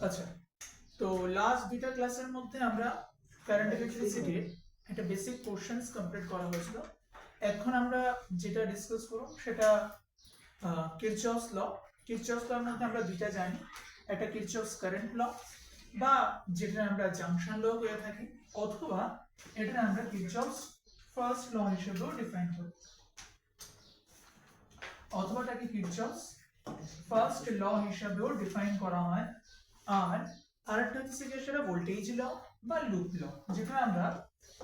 আচ্ছা, তো লাস্ট দুইটা ক্লাসের মধ্যে আমরা কারেন্ট ইলেকট্রিসিটির একটা বেসিক কোশ্চেন্স কমপ্লিট করা হয়েছিল। এখন আমরা যেটা ডিসকাস করব সেটা কিরচফস ল। কিরচফস লর মধ্যে আমরা দুইটা জানি, একটা কিরচফস কারেন্ট ল বা যেটা আমরা জাংশন ল বলে থাকি, অথবা এটা আমরা কিরচফস ফার্স্ট ল হিসেবেও ডিফাইন করি, অথবাটাকে কিরচফস ফার্স্ট ল হিসেবেও ডিফাইন করা হয়। আর আরেকটা হচ্ছে যে সেটা ভোল্টেজ ল বা লুপ ল, যেটা আমরা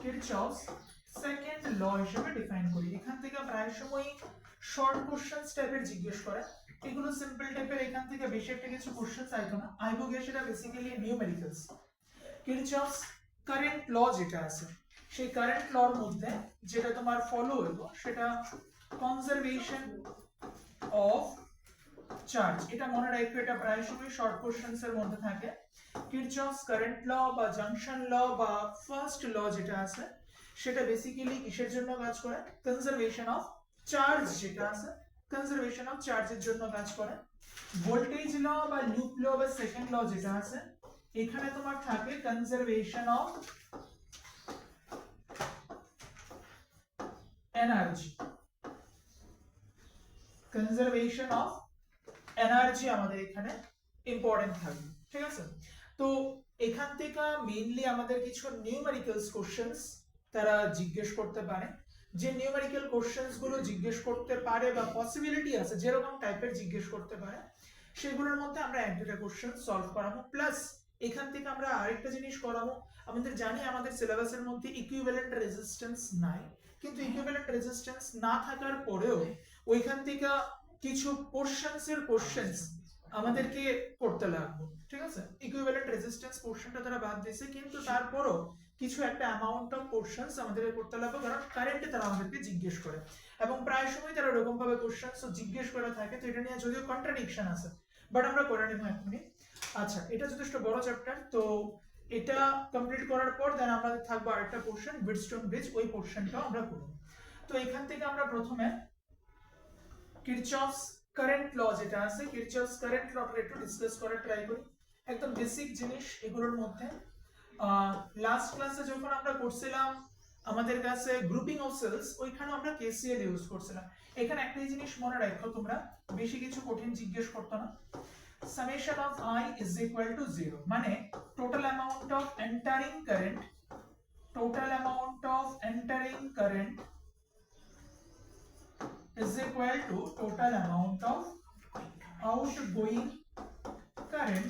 কিরচফস সেকেন্ড ল হিসেবে ডিফাইন করি। এখান থেকে প্রায় সময় শর্ট কোশ্চেনস টাইপের জিজ্ঞেস করে, এগুলো সিম্পল টাইপের, এখান থেকে বেশি একটা কিছু কোশ্চেনস আইতো না, আইবো গিয়ে সেটা বেসিক্যালি নিউমেরিক্যালস। কিরচফস কারেন্ট ল যেটা আছে, সেই কারেন্ট লর মধ্যে যেটা তোমার ফলো হইব সেটা কনজারভেশন অফ চার্জ। এটা মনে রাখবে, এটা প্রায় সময় শর্ট কোশ্চেনস এর মধ্যে থাকে। কিরচফস কারেন্ট ল বা জাংশন ল বা ফার্স্ট ল যেটা আছে, সেটা বেসিক্যালি কিসের জন্য কাজ করে? কনজারভেশন অফ চার্জ যেটা আছে, কনজারভেশন অফ চার্জের জন্য কাজ করে। ভোল্টেজ ল বা লুপ ল বা সেকেন্ড ল যেটা আছে, এখানে তোমার থাকে conservation of energy. Conservation of energy আমাদের এখানে ইম্পর্টেন্ট থাকবে, ঠিক আছে? তো এখান থেকে মেইনলি আমাদের কিছু নিউমেরিক্যালস কোশ্চেনস তারা জিজ্ঞেস করতে পারে। যে নিউমেরিক্যাল কোশ্চেনস গুলো জিজ্ঞেস করতে পারে বা পসিবিলিটি আছে যেরকম টাইপের জিজ্ঞেস করতে পারে, সেগুলোর মধ্যে আমরা এক দুটা কোশ্চেন সলভ করাবো। প্লাস এখান থেকে আমরা আরেকটা জিনিস করাবো, আমাদের জানি আমাদের সিলেবাসের মধ্যে ইকুইভ্যালেন্ট রেজিস্ট্যান্স নাই, কিন্তু ইকুইভ্যালেন্ট রেজিস্ট্যান্স না থাকার পরেও ওইখান থেকে কিছু পোর্শনস এর কোশ্চেনস আমাদেরকে করতে লাগবে, ঠিক আছে? ইকুইভ্যালেন্ট রেজিস্ট্যান্স পোর্শনটা তারা বাদ দিয়েছে, কিন্তু তারপরও কিছু একটা অ্যামাউন্ট অফ পোর্শনস আমাদেরকে করতে লাগবে, কারণ কারেন্টে তারা আমাদেরকে জিজ্ঞেস করে এবং প্রায় সময় তারা এরকম ভাবে কোশ্চেনস জিজ্ঞেস করে থাকে। তো এটা নিয়ে যদিও কন্ট্রাডিকশন আছে, বাট আমরা করে নেব এখনই। আচ্ছা, এটা যথেষ্ট বড় চ্যাপ্টার, তো এটা কমপ্লিট করার পর দেন আমাদের থাকবে আরেকটা পোর্শন বিটস্টোন ব্রিজ, ওই পোর্শনটাও আমরা করব। তো এখান থেকে আমরা প্রথমে কিরচফস কারেন্ট ল যেটা আছে, কিরচফস কারেন্ট লটা একটু ডিসকাস করার ট্রাই করি। একদম বেসিক জিনিস এগুলোর মধ্যে। লাস্ট ক্লাসে যখন আমরা করছিলাম আমাদের কাছে গ্রুপিং অফ সেলস, ওইখানে আমরা কেসিএল ইউজ করছিলাম। এখানে একটা জিনিস মনে রাখো তোমরা, বেশি কিছু কঠিন জিজ্ঞেস করতে না। summation of I is equal to 0, মানে total amount of entering current, total amount of entering current is equal to total amount of outgoing current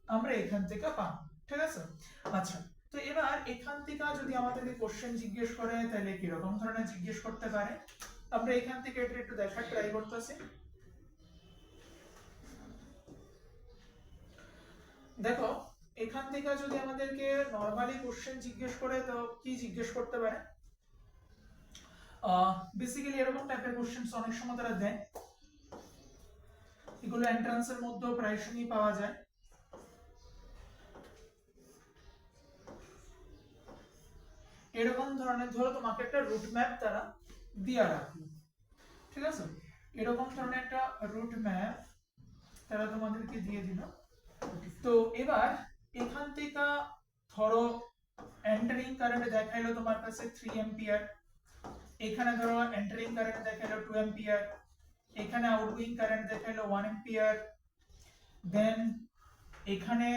আমরা এখান থেকে পাবো, ঠিক আছে? আচ্ছা, তো এবার এখান থেকে যদি আমাদেরকে কোশ্চেন জিজ্ঞেস করে তাহলে কি রকম ধরনের জিজ্ঞেস করতে পারে, আমরা এখান থেকে এটা একটু দেখার ট্রাই করতেছি। দেখো, এখান থেকে যদি আমাদেরকে নরমালি কোশ্চেন জিজ্ঞেস করে তো কি জিজ্ঞেস করতে পারে? বেসিক্যালি এরকম টাইপের কোশ্চেনস অনেক সময় তারা দেয়, এগুলো এন্ট্রান্সের মধ্যেও প্রায় সময় পাওয়া যায়। এরকম ধরনের, ধরো তোমাকে একটা রুট ম্যাপ তারা দিয়ে রাখলো, ঠিক আছে? এরকম ধরনের একটা রুট ম্যাপ তারা তোমাদেরকে দিয়ে দিল। তো এবার এখান থেকে ধরো এন্টারিং কারেন্ট দেখাইলো তোমার কাছে 3 এম্পিয়ার, এখানে ধরো এন্টারিং কারেন্ট দেখাইলো 2 এম্পিয়ার, এখানে আউটগোয়িং কারেন্ট দেখাইলো 1 এম্পিয়ার, দেন এখানে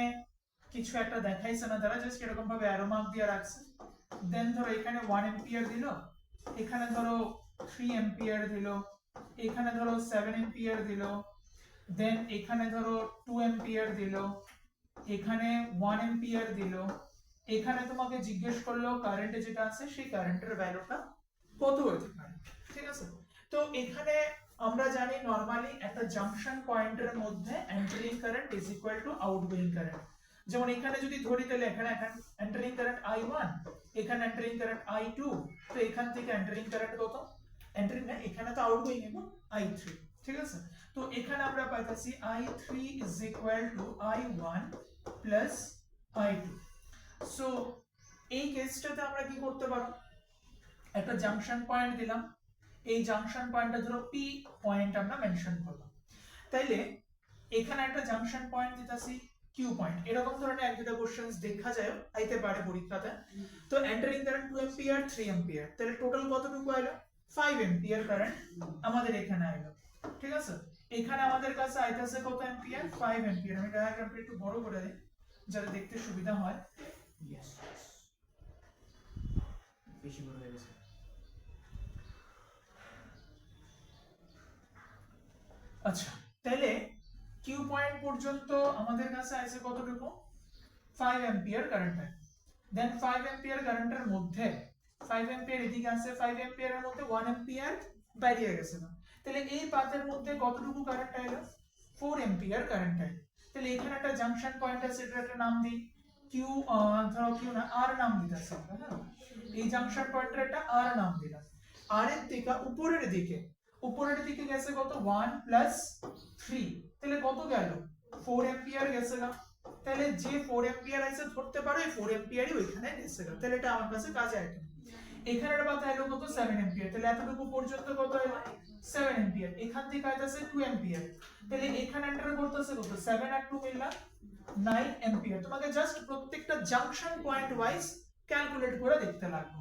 কিছু একটা দেখাইছে না, তারা জাস্ট এরকম ভাবে অ্যারো মার্ক দিয়ে রাখছে। দেন ধরো এখানে 1 এম্পিয়ার দিল, এখানে ধরো 3 এম্পিয়ার দিল, এখানে ধরো 7 এম্পিয়ার দিল, দেন এখানে ধরো 2 এম্পিয়ার দিল, এখানে 1 এম্পিয়ার দিল। এখানে তোমাকে জিজ্ঞেস করলো কারেন্টে যেটা আছে সেই কারেন্টের ভ্যালুটা কত হতে পারে, ঠিক আছে? তো এখানে আমরা জানি নরমালি একটা জাংশন পয়েন্টের মধ্যে entering current is equal two outgoing current. যেমন এখানে যদি ধরি তাহলে এখানে এন্টারিং কারেন্ট I1, এখানে এন্টারিং কারেন্ট I2, তো এখান থেকে এন্টারিং কারেন্ট কত? এন্টারিং না, এখানে তো আউটগোয়িং এবং I3, ঠিক আছে? তো এখানে আমরা পাইতাছি I3 is equal to I1 plus I2। So এই কেসটাতে আমরা কি করতে পারো, একটা জাংশন পয়েন্ট দিলাম, এই জাংশন পয়েন্টটা ধরো পি পয়েন্ট আমরা মেনশন করলাম, তাইলে এখানে একটা জাংশন পয়েন্ট দিতাছি কিউ পয়েন্ট, এরকম ধরনের এক দুটো কোশ্চেন্স দেখা যায় আইতে পারে পরীক্ষাতে। তো এন্টারিং কারেন্ট 2 এম্পিয়ার 3 এম্পিয়ার, তাহলে টোটাল কতটুকু আইলো 5 এম্পিয়ার কারেন্ট আমাদের এখানে আইলো। ঠিক আছে, এখানে আমাদের কাছে আইতাছে কত এম্পিয়ার 5 এম্পিয়ার। আমি ডায়াগ্রামটা একটু বড় করে দিই যাতে দেখতে সুবিধা হয়। ইয়েস, বেশি বড় হয়ে গেছে। আচ্ছা, তাহলে কিউ পয়েন্ট পর্যন্ত আমাদের কাছে আছে কতটুকু 5 এম্পিয়ার কারেন্ট। দেন 5 এম্পিয়ার কারেন্টের মধ্যে 5 এম্পিয়ার এদিকে আছে, 5 এম্পিয়ারের মধ্যে 1 এম্পিয়ার বেরিয়ে গেছে না, তাহলে এই পাথের মধ্যে কতটুকু কারেন্ট আইলো 4 এম্পিয়ার কারেন্ট আইলো। তাহলে এখানে একটা জাংশন পয়েন্ট আছে, এটা একটা নাম দিই কিউ, ধরো কিউ না আর নাম দিতেছে আমরা। হ্যাঁ, এই জাংশন পয়েন্টের একটা আর নাম দিলাম। আর এর দিকে উপরের দিকে গেছে কত 1 প্লাস 3, তাহলে কত গেল 4 এম্পিয়ার গেছে না। তাহলে যে 4 এম্পিয়ার আছে ধরতে পারো এই 4 এম্পিয়ারই ওইখানে গেছে না, তাহলে এটা আমার কাছে কাজে আইলো। এখানের বাতা এলো কত 7 এম্পিয়ার, তাহলে এতটুকু পর্যন্ত কত এলো 7 এম্পিয়ার। এখান থেকে আইতাছে 2 এম্পিয়ার, তাহলে এখানে এন্টার করতেছে কত 7 আর 2 মিললা 9 এম্পিয়ার। তোমাকে জাস্ট প্রত্যেকটা জাংশন পয়েন্ট ওয়াইজ ক্যালকুলেট করে দেখতে লাগবে।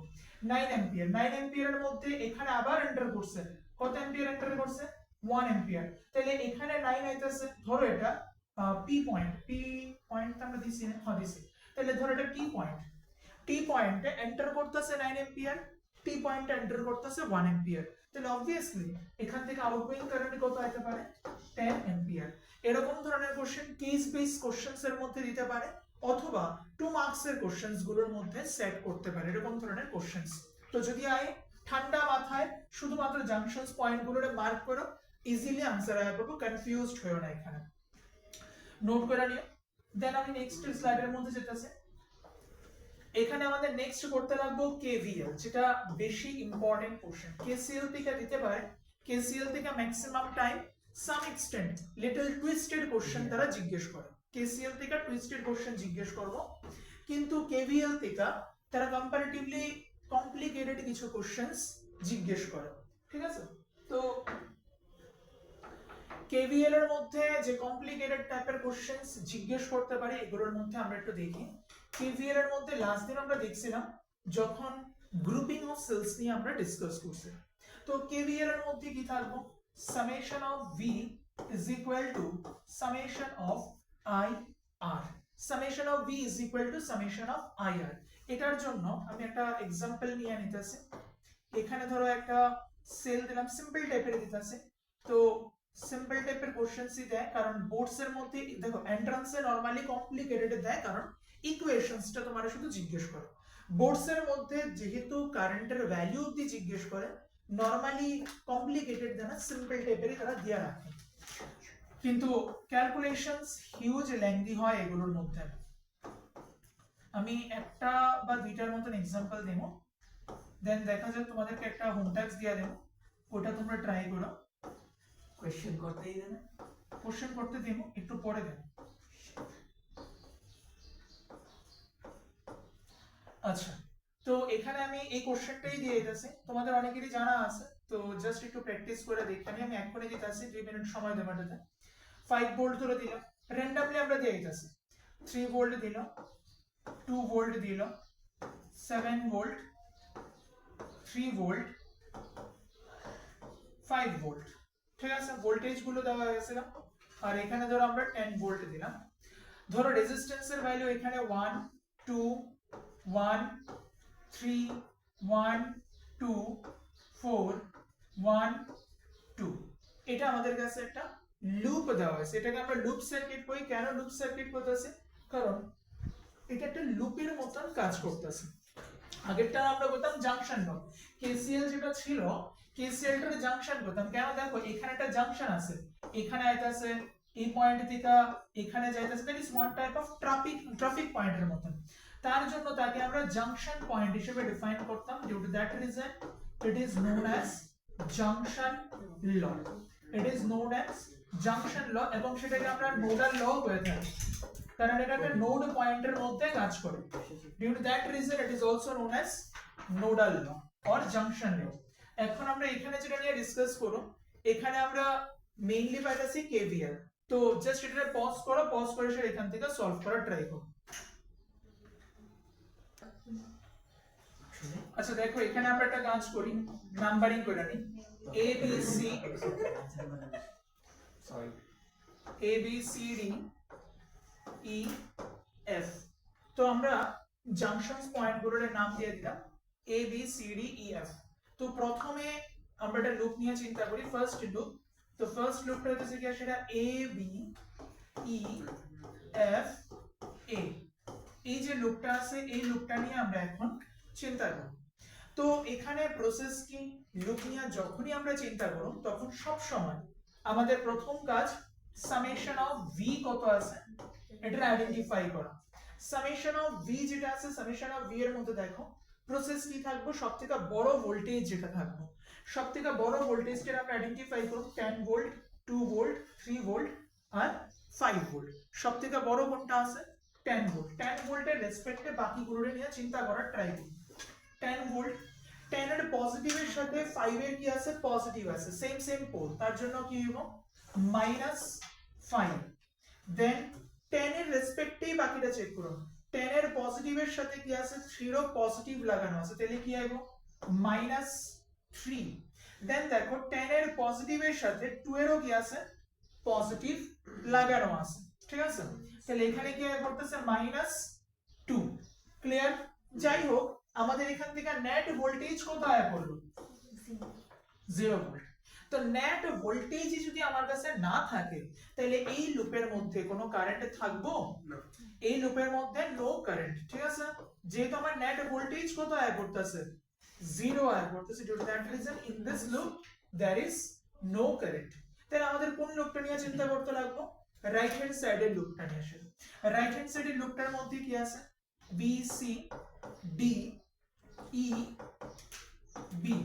9 এম্পিয়ার, 9 এম্পিয়ারের মধ্যে এখানে আবার এন্টার করছে কত এম্পিয়ার এন্টার করছে 1 এম্পিয়ার, তাহলে এখানে 9 আইতাছে, ধরো এটা পি পয়েন্ট আমরা দিছি না, হ্যাঁ দিছি, তাহলে ধরো এটা টি পয়েন্টে এন্টার করতেছে 9 এম্পিয়ার, টি পয়েন্টে এন্টার করতেছে 1 এম্পিয়ার, তাহলে obviously এখান থেকে আউটগোয়িং কারেন্ট কত আসতে পারে 10 এম্পিয়ার। এরকম ধরনের কোশ্চেন কেস বেস কোশ্চেনস এর মধ্যে দিতে পারে, অথবা 2 মার্কস এর কোশ্চেনস গুলোর মধ্যে সেট করতে পারে এরকম ধরনের কোশ্চেনস। তো যদি আয় ঠান্ডা মাথায় শুধুমাত্র জাংশনস পয়েন্ট গুলোরে মার্ক করো, ইজিলি आंसर আয়া পাবো, কনফিউজড হয়ো না এখানে, নোট করে নিও। দেন আমি নেক্সট স্লাইডের মধ্যে যেতেছি। এখানে আমাদের নেক্সট করতে লাগবে কেভিএল, যেটা বেশি ইম্পর্টেন্ট কোশ্চেন। কেসিএল থেকে দিতে পারে, কেসিএল থেকে maximum time some extent little twisted question তারা জিজ্ঞেস করে। কেসিএল থেকে টুইস্টেড কোশ্চেন জিজ্ঞেস করব, কিন্তু কেভিএল থেকে তারা কম্পারেটিভলি কমপ্লিকেটেড কিছু কোশ্চেনস জিজ্ঞেস করে। ঠিক আছে, তো কেভিএল এর মধ্যে যে কমপ্লিকেটেড টাইপের কোশ্চেনস জিজ্ঞেস করতে পারে এগুলোর মধ্যে আমরা একটু দেখি। কেভিএল এর মধ্যে লাস্ট দিন আমরা দেখছিলাম যখন গ্রুপিং অফ সেলস নিয়ে আমরা ডিসকাস করছি। তো কেভিএল এর মধ্যে কি থাকবে summation of V is equal to summation of I R, summation of V is equal to summation of I R. এটার জন্য আমি একটা এক্সাম্পল নিয়ে নিতেছি। এখানে ধরো একটা সেল দিলাম, সিম্পল টাইপের দিতেছে, তো সিম্পল টাইপের কোশ্চেনসই দেয়, কারণ বোর্ডস এর মধ্যে দেখো এন্ট্রান্সে নরমালি কমপ্লিকেটেড দেয়, কারণ ইকুয়েশনসটা তোমার শুধু জিজ্ঞেস করে। বোর্ডস এর মধ্যে যেহেতু কারেন্টের ভ্যালু অবধি জিজ্ঞেস করে, নরমালি কমপ্লিকেটেড দেয় না, সিম্পল টাইপেরই তারা দিয়ে রাখে, কিন্তু ক্যালকুলেশনস হিউজ লেংদি হয় এগুলোর মধ্যে। আমি একটা বা দুইটার মতন এক্সাম্পল দেবো, দেন দেখা যাক তোমাদেরকে একটা হোম টাস্ক দিয়ে দেবো, ওটা তোমরা ট্রাই করো। কোশ্চেন করতেই দেন, কোশ্চেন করতে দেব একটু পরে দেব। আচ্ছা, তো এখানে আমি এই কোশ্চেনটাই দিয়ে দিতেছি, তোমাদের অনেকেরই জানা আছে, তো জাস্ট একটু প্র্যাকটিস করে দেখতে। আমি এক্ষুনি দিতেছি, 2 মিনিট সময় দেব এটাতে। 5 ভোল্ট ধরে দিলাম, র্যান্ডমলি আমরা দিয়ে দিতেছি। 3 ভোল্ট দিল, 2 ভোল্ট দিল, 7 ভোল্ট, 3 ভোল্ট, 5 ভোল্ট। ঠিক আছে, ভোল্টেজ গুলো দেওয়া হয়েছিল। আর এখানে ধরো আমরা 10 ভোল্ট দিলাম। ধরো রেজিস্ট্যান্সের ভ্যালু এখানে 1 2 1 3 1 2 4 1 2, এটা আমাদের কাছে একটা লুপ দেওয়া হয়েছে। এটাকে আমরা লুপ সার্কিট কই। কেন লুপ সার্কিট করতেছে? কারণ এটা একটা লুপের মতন কাজ করতেছে। আগেরটা আমরা বলতাম জাংশন নোড, কেসিএল যেটা ছিল কেসিএলটার জাংশন করতাম। কেন? দেখো এখানে একটা জাংশন আছে, এখানে আইতাছে এই পয়েন্ট থেকে এখানে যাইতাছে, that is one type of traffic পয়েন্টের মতন। তার জন্য তাকে আমরা জাংশন পয়েন্ট হিসেবে ডিফাইন করতাম। Due to that reason it is known as junction law, it is known as junction law, এবং সেটাকে আমরা নোডাল ল বলে থাকি, কারণ এটা একটা নোড পয়েন্টের মধ্যে কাজ করে। Due to that reason it is also known as nodal law or junction law. এখন আমরা এখানে যেটা নিয়ে ডিসকাস করব, এখানে আমরা মেইনলি পাইতাছি কেভিএল। তো জাস্ট এটা পজ করো, পজ করে সেটা এখান থেকে সলভ করার ট্রাই করো। আচ্ছা দেখো এখানে আমরা একটা কাজ করি, নাম্বারিং করে নিই, A B C sorry A B C D E F. তো আমরা জাংশনস পয়েন্ট গুলোর নাম দিয়ে দিলাম A B C D E F. তো প্রথমে আমরা একটা লুপ নিয়ে চিন্তা করি, ফার্স্ট লুপ। তো ফার্স্ট লুপটা হচ্ছে কি সেটা এ বি ই এফ এ। এই যে লুপটা আছে এই লুপটা নিয়ে আমরা এখন চিন্তা করব। তো এখানে প্রসেস কি, লুপ নিয়ে যখনই আমরা চিন্তা করব তখন সব সময় আমাদের প্রথম কাজ সামেশন অফ ভি কত আছে এটা আইডেন্টিফাই করা। সামেশন অফ ভি যেটা আছে, সামেশন অফ ভি এর মধ্যে দেখো প্রসেস কি থাকবে, সবথেকে বড় ভোল্টেজ যেটা থাকবে, সবথেকে বড় ভোল্টেজটা আমরা আইডেন্টিফাই করব 10 ভোল্ট, 2 ভোল্ট, 3 ভোল্ট আর 5 ভোল্ট। সবথেকে বড় কোনটা আছে 10 ভোল্ট। 10 ভোল্টের রেসপেক্টে বাকিগুলো নিয়ে চিন্তা করার ট্রাই করি। 10 ভোল্ট, 10 এর পজিটিভের সাথে 5 এর কি আছে পজিটিভ আছে, সেম সেম পোল, তার জন্য কি হলো -5। দেন 10 এর রেসপেক্টেই বাকিটা চেক করুন, 10 এর পজিটিভের সাথে কি আছে 3 এর পজিটিভ লাগানো আছে, তাহলে কি হবে -3। দেন দেখো 10 এর পজিটিভের সাথে 2 এরও কি আছে পজিটিভ লাগানো আছে, ঠিক আছে? তাহলে এখানে কি করতেছে -2। ক্লিয়ার? যাই হোক আমাদের এখান থেকে নেট ভোল্টেজ কত আয়া পড়লো 0 ভোল্ট। তো নেট ভোল্টেজ যদি আমার কাছে না থাকে তাহলে এই লুপের মধ্যে কোনো কারেন্ট থাকবো না, এই লুপের মধ্যে নো কারেন্ট, ঠিক আছে? যেহেতু আমার নেট ভোল্টেজ কত আয়া করতেছে 0 আয়া করতেছে, due to that reason in this loop there is no current. তাহলে আমাদের কোন লুপটা নিয়ে চিন্তা করতে লাগবে, রাইট হ্যান্ড সাইডের লুপটা নিয়ে আসে। রাইট হ্যান্ড সাইডের লুপটার মধ্যে কি আছে B C D E B.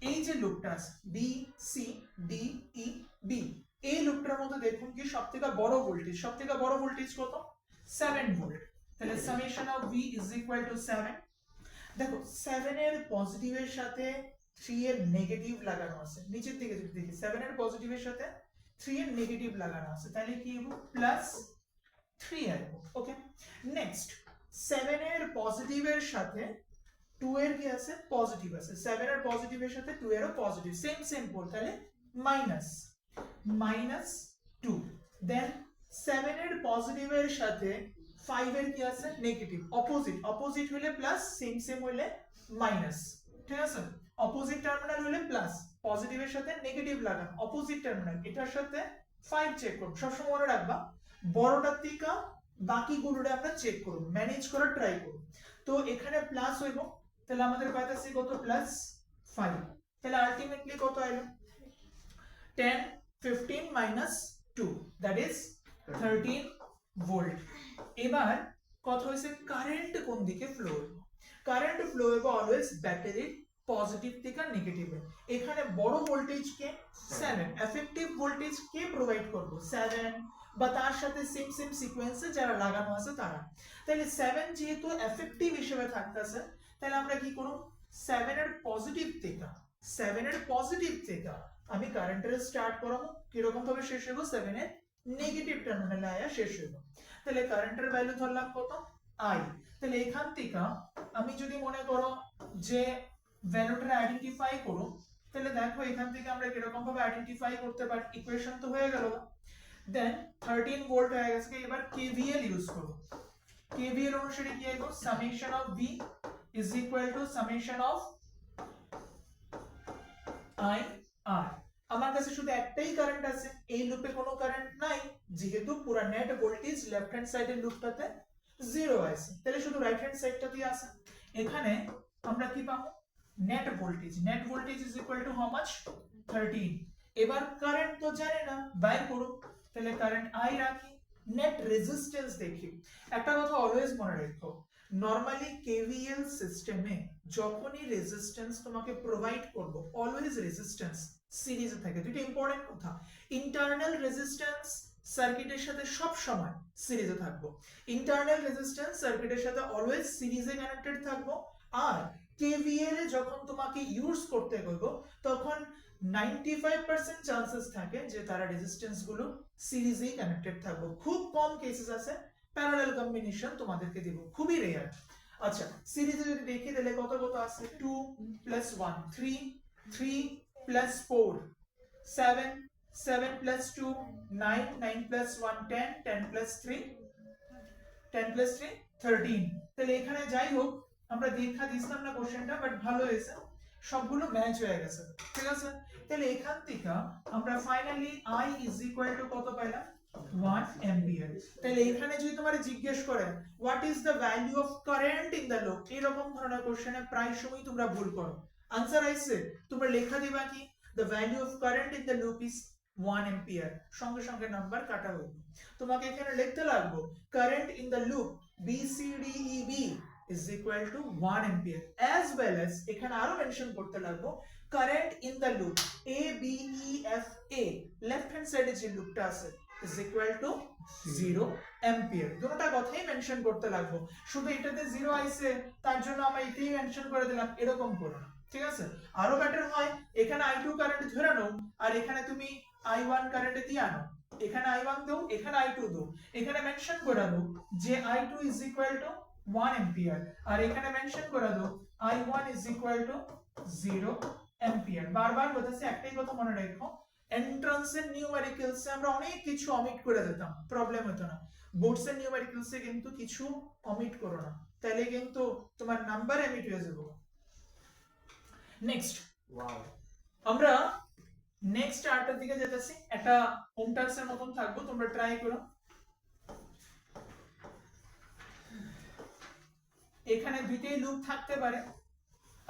এই যে লুপটা আছে B C D E B, এই লুপটার মধ্যে দেখুন কি সবথেকে বড় ভোল্টেজ, সবথেকে বড় ভোল্টেজ কত 7 ভোল্ট। তাহলে summation of V is equal two 7। দেখো 7 এর পজিটিভের সাথে 3 এর নেগেটিভ লাগানো আছে, নিচের দিকে যদি দেখি 7 এর পজিটিভের সাথে 3 এর নেগেটিভ লাগানো আছে, তাহলে কি হবে +3 আসবে। ওকে, নেক্সট 7 এর পজিটিভের সাথে 2 এর কি আছে পজিটিভ আছে, 7 এর পজিটিভের সাথে 2 এরও পজিটিভ, সেম সেম পোল, তাহলে -2। দেন 7 এর পজিটিভের সাথে 5 এর কি আছে নেগেটিভ, অপোজিট, অপোজিট হলে প্লাস, সেম সেম হলে মাইনাস, ঠিক আছে? অপোজিট টার্মিনাল হলে প্লাস, পজিটিভের সাথে নেগেটিভ লাগান, অপোজিট টার্মিনাল, এটার সাথে 5 চেক করব। সবসময় মনে রাখবা বড়টার থেকে বাকিগুলোরে আমরা চেক করব, ম্যানেজ করার ট্রাই করব। তো এখানে প্লাস হইব, তাহলে আমাদের পাইতেছি কত +5। তাহলে আলটিমেটলি কত আইলো 10 15 -2 দ্যাট ইজ 13 ভোল্ট। এবার কত হইছে কারেন্ট কোন দিকে ফ্লো হইব, কারেন্ট ফ্লো হইব অলওয়েজ ব্যাটারির পজিটিভ থেকে নেগেটিভে। এখানে বড় ভোল্টেজ কে 7, এফেক্টিভ ভোল্টেজ কে প্রোভাইড করব 7 বা তার সাথে সেম সেম সিকোয়েন্সে যারা লাগানো আছে তারা। তাহলে 7 যেহেতু এফেক্টিভ হিসেবে থাকতেছে তাহলে আমরা কি করব 7 এর পজিটিভ থেকে আমি কারেন্টের স্টার্ট করাবো, কি রকম ভাবে শেষ হইব 7 এর নেগেটিভ টার্মিনালে আয়া শেষ হইব। তাহলে কারেন্টের ভ্যালু ধরলাম কত i। তাহলে এখান থেকে আমি যদি মনে করো যে ভ্যালুটা আইডেন্টিফাই করো, তাহলে দেখো এখান থেকে আমরা কি রকম ভাবে আইডেন্টিফাই করতে পারি, ইকুয়েশন তো হয়ে গেল। দেন 13 ভোল্ট হয়ে গেছে, এবার কেভিএল ইউজ করব। কেভিএল অনুসারে কি আইবো summation of V is equal to summation of I R. আমার কাছে শুধু একটাই কারেন্ট আছে, এই লুপে কোনো কারেন্ট নাই, যেহেতু পুরো নেট ভোল্টেজ লেফট হ্যান্ড সাইডের লুপটাতে 0 আছে, তাহলে শুধু রাইট হ্যান্ড সাইডটাতেই আছে। এখানে আমরা কি পাবো net voltage is equal to how much 13। এবার কারেন্ট তো জানি না, বাইর করো, তাহলে কারেন্ট আই রাখি। নেট রেজিস্ট্যান্স দেখি, একটা কথা অলওয়েজ মনে রাখো, নরমালি কেভিএল সিস্টেমে যখনই রেজিস্ট্যান্স তোমাকে প্রোভাইড করব অলওয়েজ রেজিস্ট্যান্স সিরিজে থাকে। দুটো ইম্পর্টেন্ট কথা, ইন্টারনাল রেজিস্ট্যান্স সার্কিটের সাথে সব সময় সিরিজে থাকবো, ইন্টারনাল রেজিস্ট্যান্স সার্কিটের সাথে অলওয়েজ সিরিজে কানেক্টেড থাকবো। আর কেভিএল এ যখন তোমাকে ইউজ করতে বলবো তখন 95% চান্সেস থাকে যে তারা রেজিস্ট্যান্স গুলো সিরিজেই কানেক্টেড থাকবে, খুব কম কেসেস আছে প্যারালাল কম্বিনেশন তোমাদেরকে দিব, খুবই রেয়ার। আচ্ছা সিরিজে যদি দেখি তাহলে কত কত আছে, 2 + 1 3, 3 + 4 7, 7 + 2 9, 9 + 1 10, 10 + 3 10 + 3 13। তাহলে এখানে যাই হোক আমরা দেখা দিছিলাম না কোশ্চেনটা, বাট ভালো হয়েছে, সবগুলো ম্যাচ হয়ে গেছে, ঠিক আছে। তাহলে এখান থেকে আমরা ফাইনালি I কত পাইলাম, 1 অ্যাম্পিয়ার। তাহলে এখানে যদি তোমারে জিজ্ঞেস করে what is the value of current in the loop, এরকম ধরনের কোশ্চেনে প্রায় সময় তোমরা ভুল করো। আনসার আইছে তোমরা লেখা দিবা কি, the value of current in the loop is 1 ampere, সঙ্গে সঙ্গে নাম্বার কাটা হবে। তোমাকে এখানে লিখতে লাগবে current in the loop BCDEB is equal to 1 ampere, as well as এখানে আরো মেনশন করতে লাগবো current in the loop ABEFA, left hand সাইডে যে লুপটা আছে is equal to 0 ampere। দুটোটা কথাই মেনশন করতে লাগবো, শুধু এটাতে 0 আইছে তার জন্য আমরা এটাই মেনশন করে দিলাম, এরকম করো না, ঠিক আছে। আরো বেটার হয় এখানে I2 কারেন্ট ধরে নাও আর এখানে তুমি I1 কারেন্ট দিয়ে আনো, এখানে I1 দাও এখানে I2 দাও, এখানে মেনশন করে দাও যে I2 is equal to 1 ampere আর এখানে মেনশন করে দাও I1 is equal to 0 ampere। বারবার বলতেছি একটাই কথা মনে রাখো, এন্ট্রান্সের নিউমেরিক্যালস এ আমরা অনেক কিছু অমিট করে দিতাম, প্রবলেম হতো না। বোর্ডসের নিউমেরিক্যালস এ কিন্তু কিছু অমিট করো না, তাহলে কিন্তু তোমার নাম্বার এমিট হয়ে যাবে। নেক্সট ওয়াও, আমরা নেক্সট আর্টের দিকে যেতেছি, একটা হোম টাস্কের মতন থাকবো, তোমরা ট্রাই করো। এখানে দুইটাই লুপ থাকতে পারে,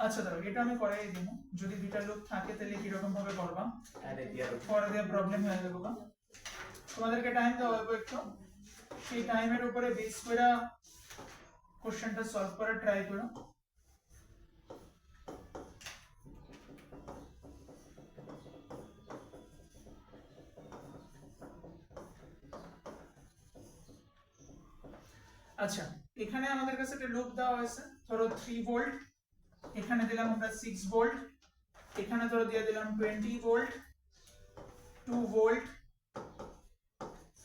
আচ্ছা দাঁড়াও এটা আমি করাই দিব, যদি দুইটা লুপ থাকে তাহলে কি রকম ভাবে করবা, আরে দিয়ার পরে দিয়ে প্রবলেম হয়ে যাবে। তোমাদেরকে টাইম দেওয়া হবে একটু, সেই টাইমের উপরে বেস করে কোশ্চেনটা সলভ করার ট্রাই করো। আচ্ছা এখানে আমাদের কাছে একটা লুপ দেওয়া হয়েছে, ধরো 3 ভোল্ট, এখানে দিলাম আমরা 6 ভোল্ট, এখানে ধরো দিয়ে দিলাম 20 volt, 2 volt,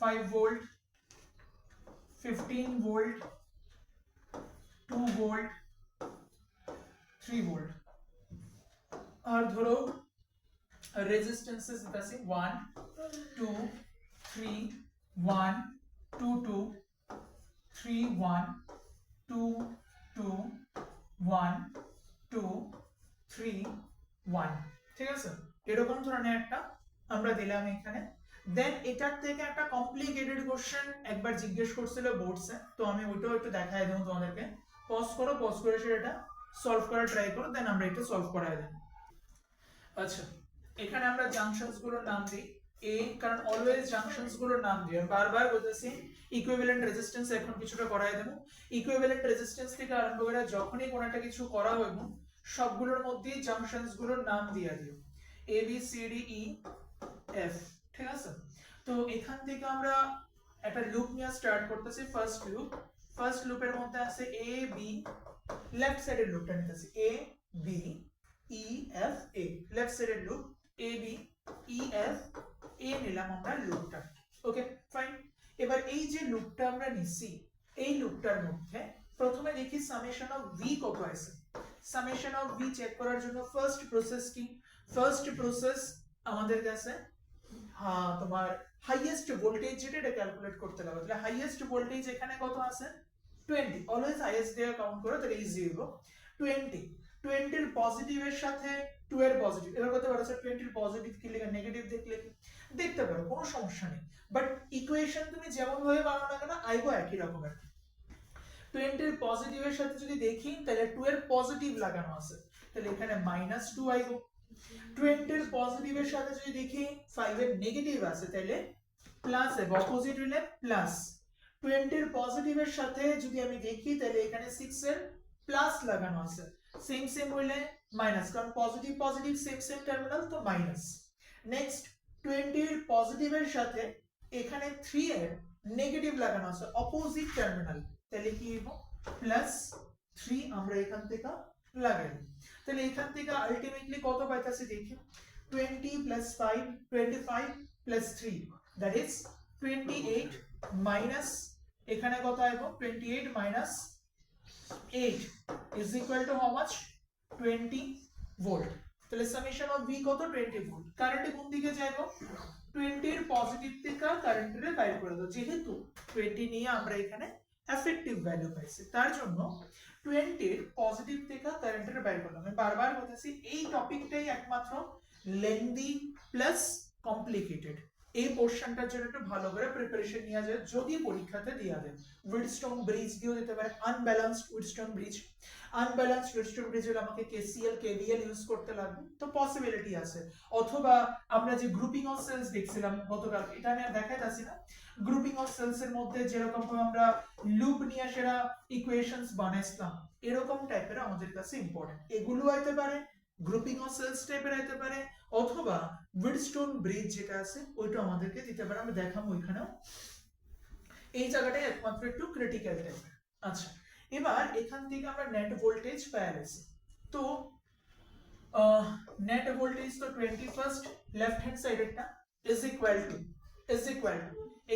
5 volt, 15 volt, 2 volt, 3 volt, আর ধরো রেজিস্ট্যান্সেস আছে 1 2 3 1 2 2 3 1 2 2 1 2 3 1, ঠিক আছে। এরকম ধরনের একটা আমরা দিলাম এখানে। দেন এটার থেকে একটা কমপ্লিকেটেড কোশ্চেন একবার জিজ্ঞেস করছিল বোর্ডসে, তো আমি ওইটাও একটু দেখাই দেবো তোমাদেরকে। পজ করো, পজ করে সেটা সলভ করার ট্রাই করো, দেন আমরা এটা সলভ করাই দেব। আচ্ছা এখানে আমরা জাংশনস গুলোর নাম দিই এ, কারণ অলওয়েজ জাংশনস গুলোর নাম দিই, আর বারবার বলতেছি ইকুইভ্যালেন্ট রেজিস্ট্যান্স এখন কিছুটা করাই দেব। ইকুইভ্যালেন্ট রেজিস্ট্যান্স থেকে আরম্ভ করে যখনই কোনো একটা কিছু করা হইব সবগুলোর মধ্যেই জাংশনস গুলোর নাম দিয়ে দিও, A B C D E F, ঠিক আছে। তো এখান থেকে আমরা একটা লুপ নিয়ে স্টার্ট করতেছি, ফার্স্ট লুপ। ফার্স্ট লুপের মধ্যে আছে এ বি, লেফট সাইডের লুপটা নিতেছি A B E F A, left সাইডের loop A B E F A নিলাম আমরা লুপটা, ওকে ফাইন। এবার এই যে লুপটা আমরা নিছি, এই লুপটার মধ্যে প্রথমে দেখি সামেশন অফ ভি কত আছে। সামেশন অফ ভি চেক করার জন্য ফার্স্ট প্রসেস কি, ফার্স্ট প্রসেস আমাদের কাছে তোমার হাইয়েস্ট ভোল্টেজ যেটা এটা ক্যালকুলেট করতে লাগবে। তাহলে হাইয়েস্ট ভোল্টেজ এখানে কত আছে 20, অলওয়েজ হাইয়েস্ট দিয়ে কাউন্ট করো, তাহলে ইজি হবে 20। 20 এর পজিটিভের সাথে 2 এর পজিটিভ, এবার করতে পারো 20 এর পজিটিভ কি লিখে নেগেটিভ দেখলে কি দেখতে পারো, কোনো সমস্যা নেই, বাট ইকুয়েশন তুমি যেমন ভাবে বানাও না কেন আইবো একই রকমের। 20 এর পজিটিভের সাথে যদি দেখি তাহলে 2 এর পজিটিভ লাগানো আছে, তাহলে এখানে -2 আইবো। 20 এর পজিটিভের সাথে যদি দেখি 5 এর নেগেটিভ আছে তাহলে প্লাস এর অপোজিট হলে প্লাস। 20 এর পজিটিভের সাথে যদি আমি দেখি তাহলে এখানে 6 এর প্লাস লাগানো আছে, সেম সেম হইলে মাইনাস, কারণ positive positive same same terminal, তো মাইনাস। নেক্সট 20 এর পজিটিভের সাথে এখানে 3 এর নেগেটিভ লাগানো আছে, অপোজিট টার্মিনাল, তাহলে কি হবে +3 আমরা এখান থেকে লাগাই। তাহলে এখান থেকে আলটিমেটলি কত পাইতাছি দেখি, 20 plus 5, 25 plus 3, that is 28 minus এখানে কত আইব 28 minus 8 is equal to how much 20 volt। তাহলে সামেশন অফ V কত 20 ভোল্ট। কারেন্ট কোন দিকে যাইবো 20 এর পজিটিভ থেকে কারেন্টের বাইর করে দাও, যেহেতু 20 নিয়ে আমরা এখানে এফেক্টিভ ভ্যালু পাইছি তার জন্য 20 এর পজিটিভ থেকে কারেন্টের বাইর করলাম। আমি বারবার বলতেছি এই টপিকটাই একমাত্র লেন্দি প্লাস কমপ্লিকেটেড, এই পোরশনটার জন্য একটু ভালো করে প্রিপারেশন নেওয়া যায় যদি পরীক্ষাতে দেয়া দেয়। উইটস্টোন ব্রিজ দিয়েও দিতে পারে, আনব্যালেন্সড উইটস্টোন ব্রিজ, আনব্যালেন্সড উইটস্টোন ব্রিজের আমাকে কেসিএল কেভিএল ইউজ করতে লাগবে, তো পসিবিলিটি আছে। অথবা আমরা যে গ্রুপিং অফ সেলস দেখছিলাম গতকাল, এটা আমি আর দেখাইতাছি না, গ্রুপিং অফ সেলস এর মধ্যে যেরকম আমরা লুপ নিয়ে সেটা ইকুয়েশনস বানাইছিলাম, এরকম টাইপের আমাদের কাছে ইম্পর্টেন্ট। এগুলো হইতে পারে, গ্রুপিং অফ সেলস টাইপের হইতে পারে, অথবা উইটস্টোন ব্রিজ যেটা আছে ওইটা আমাদেরকে দিতে পারে, আমি দেখাবো ওইখানেও। এই জায়গাটাই একমাত্র একটু ক্রিটিক্যাল টাইপের। আচ্ছা, এবার এখান থেকে আমরা নেট ভোল্টেজ পেয়ে গেছি। তো নেট ভোল্টেজ তো 21st লেফট হ্যান্ড সাইডেরটা ইজ ইকুয়াল টু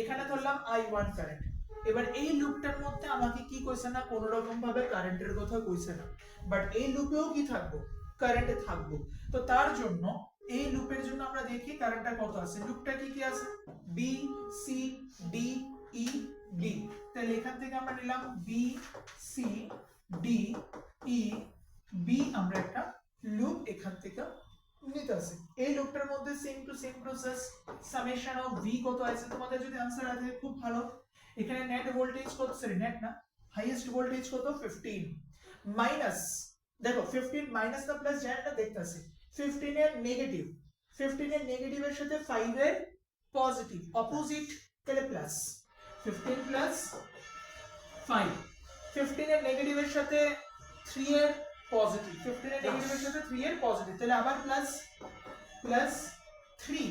এখানে ধরলাম I1 কারেন্ট। এবার এই লুপটার মধ্যে আমাকে কি কইছে না, কোন রকম ভাবে কারেন্টের কথা কইছে না, বাট এই লুপেও কি থাকবো, কারেন্টে থাকবো। তো তার জন্য এই লুপের জন্য আমরা দেখি কারেন্টটা কত আছে। লুপটা কি কি আছে, B C D E B, তাহলে এখান থেকে আমরা নিলাম B C D E B, আমরা একটা লুপ এখান থেকে নিতেছি। এই লুপটার মধ্যে same to same process, summation of V কত আছে তোমাদের যদি आंसर আসে খুব ভালো। এখানে নেট ভোল্টেজ কত, সরি নেট না, হাইয়েস্ট ভোল্টেজ কত 15 মাইনাস, দেখো 15 মাইনাস না প্লাস জায়গাটা দেখতাছি, 15 এর নেগেটিভ, 15 এর নেগেটিভের সাথে 5 এর পজিটিভ অপোজিট, তাহলে প্লাস 15 প্লাস 5, 15 এর নেগেটিভের সাথে 3 এর পজিটিভ, 15 এর নেগেটিভের সাথে 3 এর পজিটিভ, তাহলে আবার প্লাস 3,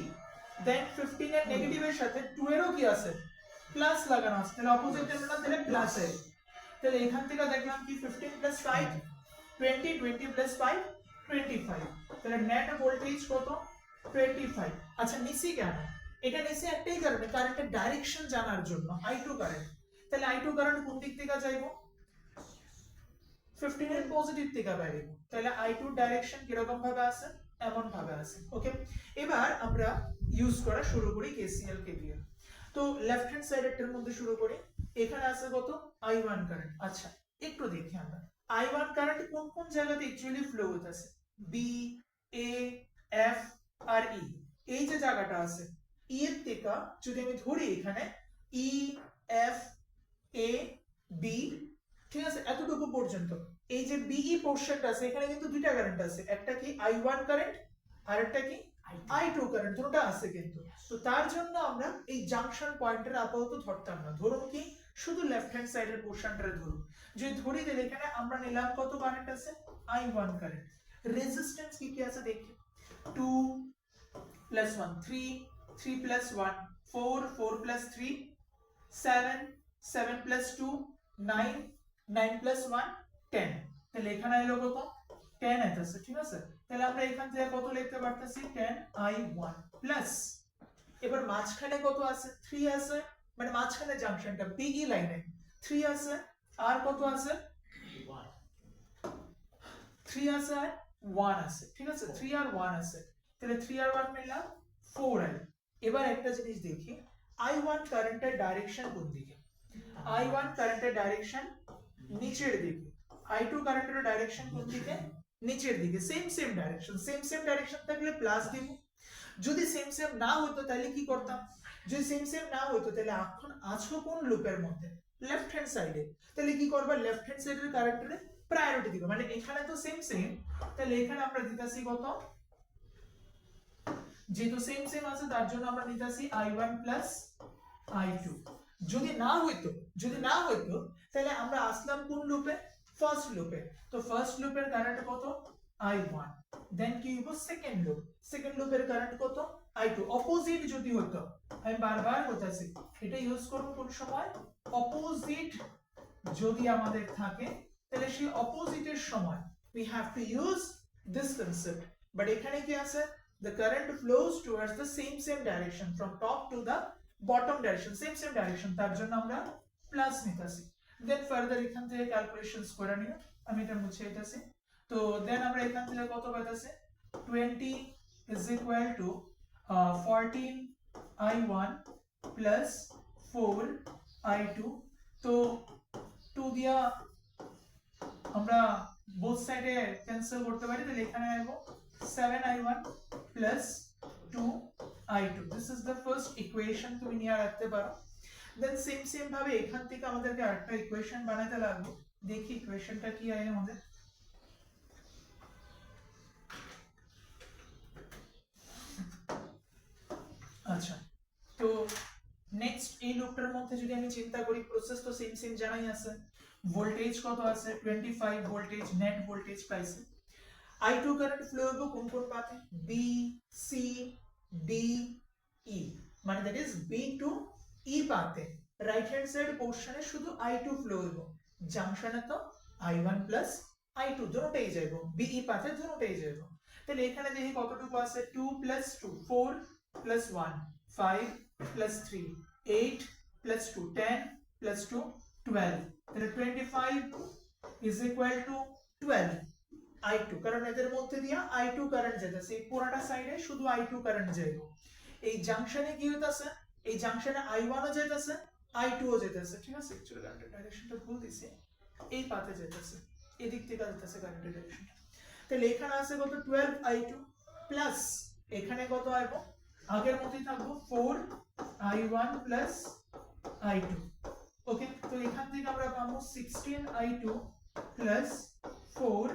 দেন 15 এর নেগেটিভের সাথে 2 এরও কি আছে প্লাস লাগানো আছে, তাহলে অপোজিট টার্মিনাল তাহলে প্লাস এর, তাহলে এখান থেকে দেখলাম কি 15 প্লাস 5 20, 20 প্লাস 5 25, তাহলে নেট ভোল্টেজ কত 25। আচ্ছা নিচে কেন, এটা নিচে একটাই কারণে, কারেন্টের ডাইরেকশন জানার জন্য, I2 কারেন্ট। তাহলে I2 কারেন্ট কোন দিক থেকে যাইবো 15 এর পজিটিভ থেকে বাইরে, তাহলে I2 ডাইরেকশন কি রকম ভাবে আছে, এমন ভাবে আছে। ওকে, এবার আমরা ইউজ করা শুরু করি কেসিএল কেভিএল। তো লেফট হ্যান্ড সাইডের মধ্যে শুরু করি, এখানে আছে কত I1 কারেন্ট। আচ্ছা একটু দেখি আমরা I1 কারেন্ট কোন কোন জায়গাতে অ্যাকচুয়ালি ফ্লো হইতাছে, বি এ এফ আর ই, এই যে জায়গাটা আছে ই এর থেকে যদি আমি ধরি এখানে ই এফ এ বি, ঠিক আছে, এতটুকু পর্যন্ত এই যে বিই পোরশনটা আছে এখানে কিন্তু দুইটা কারেন্ট আছে, একটা কি I1 কারেন্ট আর একটা কি I2 কারেন্ট, দুটোটা আছে কিন্তু। তো তার জন্য আমরা এই জাংশন পয়েন্টের আপাতত ধরতাম না, ধরুন কি শুধু লেফট হ্যান্ড সাইডের পোরশনটা ধরুন, যদি ধরি তাহলে এখানে আমরা নিলাম কত কারেন্ট আছে I1 কারেন্ট। রেজিস্ট্যান্স কি কি আছে দেখি, 2 plus 1 3, 3 plus 1 4, 4 plus 3 7, 7 plus 2 9, 9 plus 1 10, তাহলে এখানে এলো কত 10 আইতাছে, ঠিক আছে। তাহলে আমরা এখান থেকে কত লিখতে পারতেছি 10 I1 প্লাস, এবার মাঝখানে কত আছে 3 আছে, মানে মাঝখানে জাংশনটা বিই লাইনে 3 আছে, আর কত আছে 3 আছে আর 1 আছে, ঠিক আছে, 3 আর 1 আছে, তাহলে 3 আর 1 মিললাম 4i। এবার একটা জিনিস দেখি I1 কারেন্টের ডাইরেকশন কোন দিকে, I1 কারেন্টের ডাইরেকশন নিচের দিকে, I2 কারেন্টের ডাইরেকশন কোন দিকে, নিচের দিকে, সেম ডাইরেকশন থাকলে প্লাস দিব, যদি সেম না হতো তাহলে কি করতাম, যদি সেম না হতো তাহলে এখন আছো কোন লুপের মধ্যে, লেফট হ্যান্ড সাইডে, তাহলে কি করবা লেফট হ্যান্ড সাইডের কারেন্টের প্রায়োরিটি দিবা, মানে এখানে তো সেম তাহলে এখানে আমরা দিতাছি কত, যেহেতু সেম আছে তার জন্য আমরা নিতাছি I1 প্লাস I2। যদি না হইতো তাহলে আমরা আসলাম কোন লুপে, ফার্স্ট লুপে, তো ফার্স্ট লুপের কারেন্ট কত I1, দেন কি হইব সেকেন্ড লুপের কারেন্ট কত I2। অপোজিট যদি হতো, আমি বারবার বলতেছি এটা ইউজ করব কোন সময়, অপোজিট যদি আমাদের থাকে তাহলে সেই অপোজিটের সময় we have to use this concept, but এখানে কি আছে the current flows towards the same direction from top to the bottom direction, same direction, তার জন্য আমরা প্লাস নিতেছি। দেন ফার্দার এখান থেকে ক্যালকুলেশনস করে নিও, আমি এটা মুছে দিতেছি। তো দেন আমরা এখান থেকে কত পাইতেছি, 20 is equal to 14i1 plus 4i2। তো 2 দিয়া আমরা বোথ সাইডে ক্যান্সেল করতে পারি, তাহলে এখানে আসবো 7i1 plus 2i2। This is the first equation, তুমি নিয়ে রাখতে পারো। দেন সেম ভাবে এখান থেকে আমাদেরকে আরেকটা ইকুয়েশন বানাতে লাগবে, দেখি ইকুয়েশনটা কি হয় আমাদের। আচ্ছা, তো নেক্সট এই লুপটার মধ্যে যদি আমি চিন্তা করি, প্রসেস তো সেম জানাই আছে, ভোল্টেজ কত আছে 25 ভোল্টেজ, নেট ভোল্টেজ পাইছে। I2 কারেন্ট ফ্লো হবে কোন পাথে, B C D E, মানে that is B to E পাথে। রাইট হ্যান্ড সাইড পোরশনে শুধু I2 ফ্লো হবে, জাংশনে তো I1 প্লাস I2 দুটোটাই যাইব, BE পাথে দুটোটাই যাইব। তাহলে এখানে দেখি কতটুকু আছে, 2 plus 2 4 plus 1 5 plus 3 8 plus 2 10 plus 2 12, তাহলে 25 is equal to 12 I2, কারণ এদের মধ্যে দিয়া I2 কারেন্ট যেতেছে, এই পুরোটা সাইডে শুধু I2 কারেন্ট যাইবো। এই জাংশনে কি হইতাছে, এই জাংশনে I1 ও যেতেছে I2 ও যেতেছে, ঠিক আছে। অ্যাকচুয়ালি কারেন্টের ডাইরেকশনটা ভুল দিছি, এই পাথে যেতেছে, এদিক থেকে যেতেছে কারেন্টের ডাইরেকশনটা। তাহলে এখানে আছে কত 12 I2 প্লাস এখানে কত আইবো, আগের মতই থাকবো 4 I1 প্লাস I2। ওকে, তো এখান থেকে আমরা পাবো 16 I2 প্লাস 4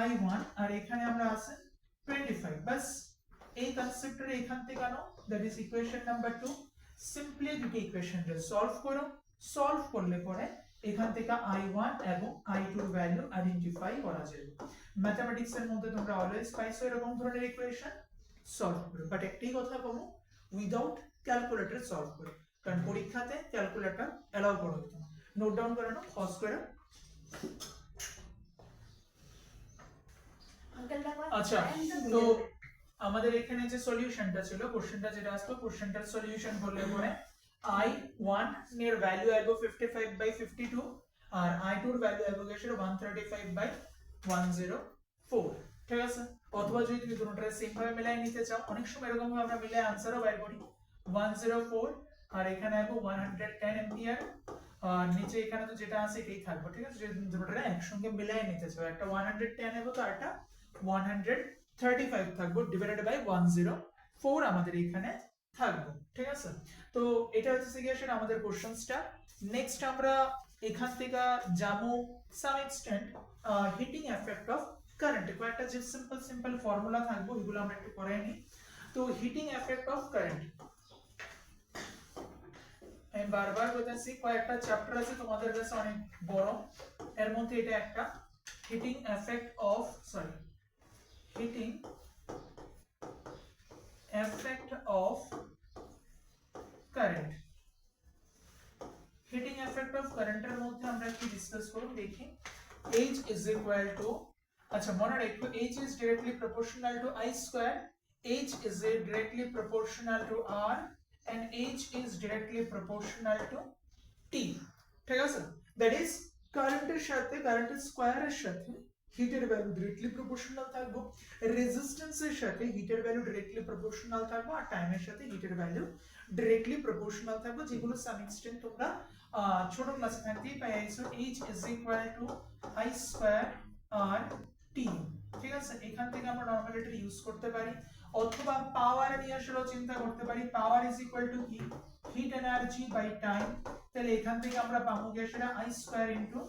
I1, আর এখানে আমরা আছে 25। বাস এই কনসেপ্টটা এখান থেকে আনো, that is equation number 2। Simply দুটো ইকুয়েশনটা সলভ করো, সলভ করলে পরে এখান থেকে I1 এবং I2 এর ভ্যালু আইডেন্টিফাই করা যাবে। ম্যাথমেটিক্স এর মধ্যে তোমরা অলওয়েজ পাইছো এরকম ধরনের ইকুয়েশন, সলভ করো, বাট একটাই কথা বলবো, উইদাউট ক্যালকুলেটর সলভ করো, কারণ পরীক্ষাতে ক্যালকুলেটর এলাও করা হতো না। নোট ডাউন করে নাও, পজ করে। আচ্ছা, তো আমাদের এখানে যে সলিউশনটা ছিল, কোশ্চেনটা যেটা আসলো, কোশ্চেনটার সলিউশন করলে পরে I1 এর ভ্যালু আইবো 55/52 আর I2 এর ভ্যালু আইবো গেছে 135/104, ঠিক আছে। অথবা যদি তুমি দুটোটারে সেম ভাবে মিলাই নিতে চাও, অনেক সময় এরকম ভাবে আমরা মিলাই আনসারও বাইর করি, 104 আর এখানে আইবো 110 এম্পিয়ার, আর নিচে এখানে তো যেটা আছে এটাই থাকবে, ঠিক আছে। যদি দুটোটারে একসঙ্গে মিলাই নিতে চাও, একটা 110 আইবো তো আরটা 135 থাকবে, ডিভাইডেড বাই 104 আমাদের এখানে থাকবে, ঠিক আছে। তো এটা হচ্ছে গিয়ে সেটা আমাদের কোশ্চেনসটা। নেক্সট আমরা এখান থেকে যাবো some extent heating effect of current, কয়েকটা যে সিম্পল ফর্মুলা থাকবে এগুলো আমরা একটু করে নিই। তো হিটিং এফেক্ট অফ কারেন্ট, আমি বারবার বলতেছি কয়েকটা চ্যাপ্টার আছে তোমাদের কাছে অনেক বড়, এর মধ্যে এটা একটা, heating effect of heating effect of current. Heating effect of কারেন্টের মধ্যে আমরা কি ডিসকাস করব দেখি। H is equal to, আচ্ছা মনে রাখো H is directly proportional to I square, H is directly proportional to R and H is directly proportional to T, ঠিক আছে। দ্যাট ইজ কারেন্টের সাথে কারেন্টের স্কয়ারের সাথে হিটের ভ্যালু ডাইরেক্টলি প্রপোর্শনাল থাকবে, রেজিস্ট্যান্সের সাথে হিটের ভ্যালু ডাইরেক্টলি প্রপোর্শনাল থাকবে, আর টাইমের সাথে হিটের ভ্যালু ডাইরেক্টলি প্রপোর্শনাল থাকবে, যেগুলো সাম এক্সটেন্ট তোমরা ছোট ক্লাসে থাকতেই পাই আইছো। H is equal to I square R T, ঠিক আছে। এখান থেকে আমরা নরমালি এটা ইউজ করতে পারি, অথবা পাওয়ার নিয়ে আসলে চিন্তা করতে পারি, পাওয়ার ইজ ইকুয়াল টু কি, হিট এনার্জি বাই টাইম, তাহলে এখান থেকে আমরা পাবো কি সেটা I স্কয়ার ইনটু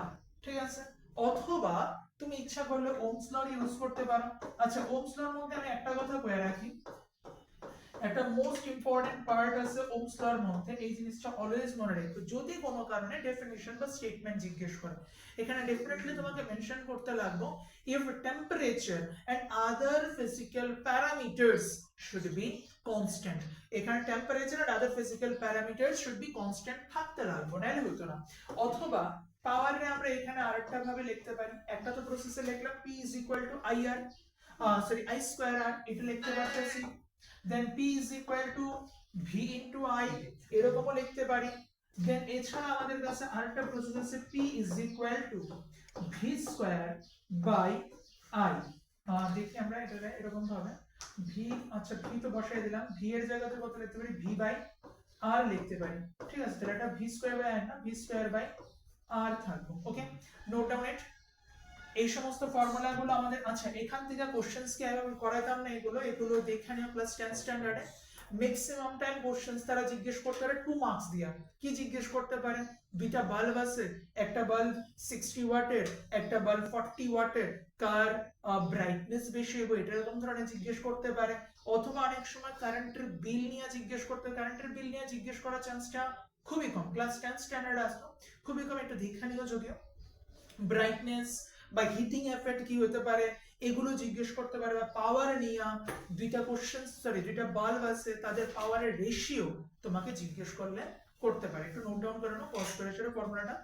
R, ঠিক আছে। অথবা তুমি ইচ্ছা করলে ওহমস ল ইউজ করতে পারো। আচ্ছা, ওহমস লর মধ্যে আমি একটা কথা কয়ে রাখি, একটা মোস্ট ইম্পর্টেন্ট পার্ট আছে ওহমস লর মধ্যে, এই জিনিসটা অলওয়েজ মনে রাখো, যদি কোনো কারণে ডেফিনিশন বা স্টেটমেন্ট জিজ্ঞেস করে, এখানে ডেফিনেটলি তোমাকে মেনশন করতে লাগবে if temperature and other physical parameters should be constant, এখানে temperature and other physical parameters should be constant থাকতে লাগবে, নাইলে হতো না। অথবা পাওয়ারে আমরা এখানে আরেকটা ভাবে লিখতে পারি, একটা তো প্রসেসে লিখলাম P is equal to IR, sorry I square R এটা লিখতে পারতেছি, then P is equal to V into I এরকমও লিখতে পারি। দেন এছাড়া আমাদের কাছে আরেকটা প্রসেস আছে P is equal to V square by I। দেখি আমরা এটা এরকম ভাবে V, আচ্ছা V তো বসাই দিলাম, V এর জায়গাতে কত লিখতে পারি, V বাই R লিখতে পারি। ঠিক আছে, তাহলে এটা V স্কয়ার বাই R না, V স্কয়ার বাই R থাকবে। ওকে, নোট ডাউন ইট। এই সমস্ত ফর্মুলাগুলো আমাদের, আচ্ছা এখান থেকে কোশ্চেন্স কি আমি করাইতাম না, এগুলো দেখে নিও ক্লাস 10 স্ট্যান্ডার্ডে। ম্যাক্সিমাম টাইম কোশ্চেন্স তারা জিজ্ঞেস করতে পারে 2 মার্কস দিয়া। কি জিজ্ঞেস করতে পারে, দুইটা বাল্ব আছে, একটা বাল্ব 60 ওয়াটের, একটা বাল্ব 40 ওয়াটের, কার ব্রাইটনেস বেশি হবে, এটা এরকম ধরনের জিজ্ঞেস করতে পারে। অথবা অনেক সময় কারেন্টের বিল নিয়ে জিজ্ঞেস করতে, কারেন্টের বিল নিয়ে জিজ্ঞেস করার চান্সটা খুবই কম, ক্লাস 10 স্ট্যান্ডার্ড আসতো খুবই কম, একটু দেখে নিও। যদিও ব্রাইটনেস বা হিটিং এফেক্ট কি হতে পারে এগুলো জিজ্ঞেস করতে পারে, বা পাওয়ার নিয়ে দুইটা কোশ্চেন, সরি দুইটা বাল্ব আছে তাদের পাওয়ারের রেশিও তোমাকে জিজ্ঞেস করতে পারে। একটু নোট ডাউন করে নাও, পজ করে সেটা ফর্মুলাটা।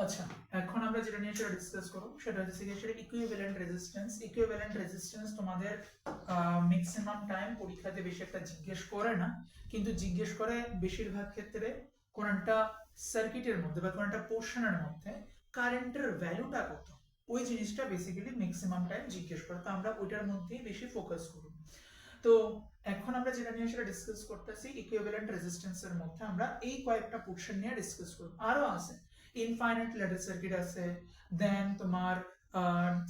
আচ্ছা, এখন আমরা যেটা নিয়ে সেটা ডিসকাস করব সেটা হচ্ছে কি, সেটা ইকুইভ্যালেন্ট রেজিস্ট্যান্স। ইকুইভ্যালেন্ট রেজিস্ট্যান্স তোমাদের ম্যাক্সিমাম টাইম পরীক্ষাতে বেশি একটা জিজ্ঞেস করে না, কিন্তু জিজ্ঞেস করে বেশিরভাগ ক্ষেত্রে কোন একটা সার্কিটের মধ্যে বা কোন একটা পোর্শনের মধ্যে কারেন্টের ভ্যালুটা কত, ওই জিনিসটা বেসিক্যালি ম্যাক্সিমাম টাইম জিজ্ঞেস করে। তো আমরা ওইটার মধ্যেই বেশি ফোকাস করব। তো এখন আমরা যেটা নিয়ে সেটা ডিসকাস করতেছি, ইকুইভ্যালেন্ট রেজিস্ট্যান্সের মধ্যে আমরা এই কয়েকটা পোর্শন নিয়ে ডিসকাস করব। আরো আছে ইনফাইনাইট ল্যাডার সার্কিট আছে, দেন তোমার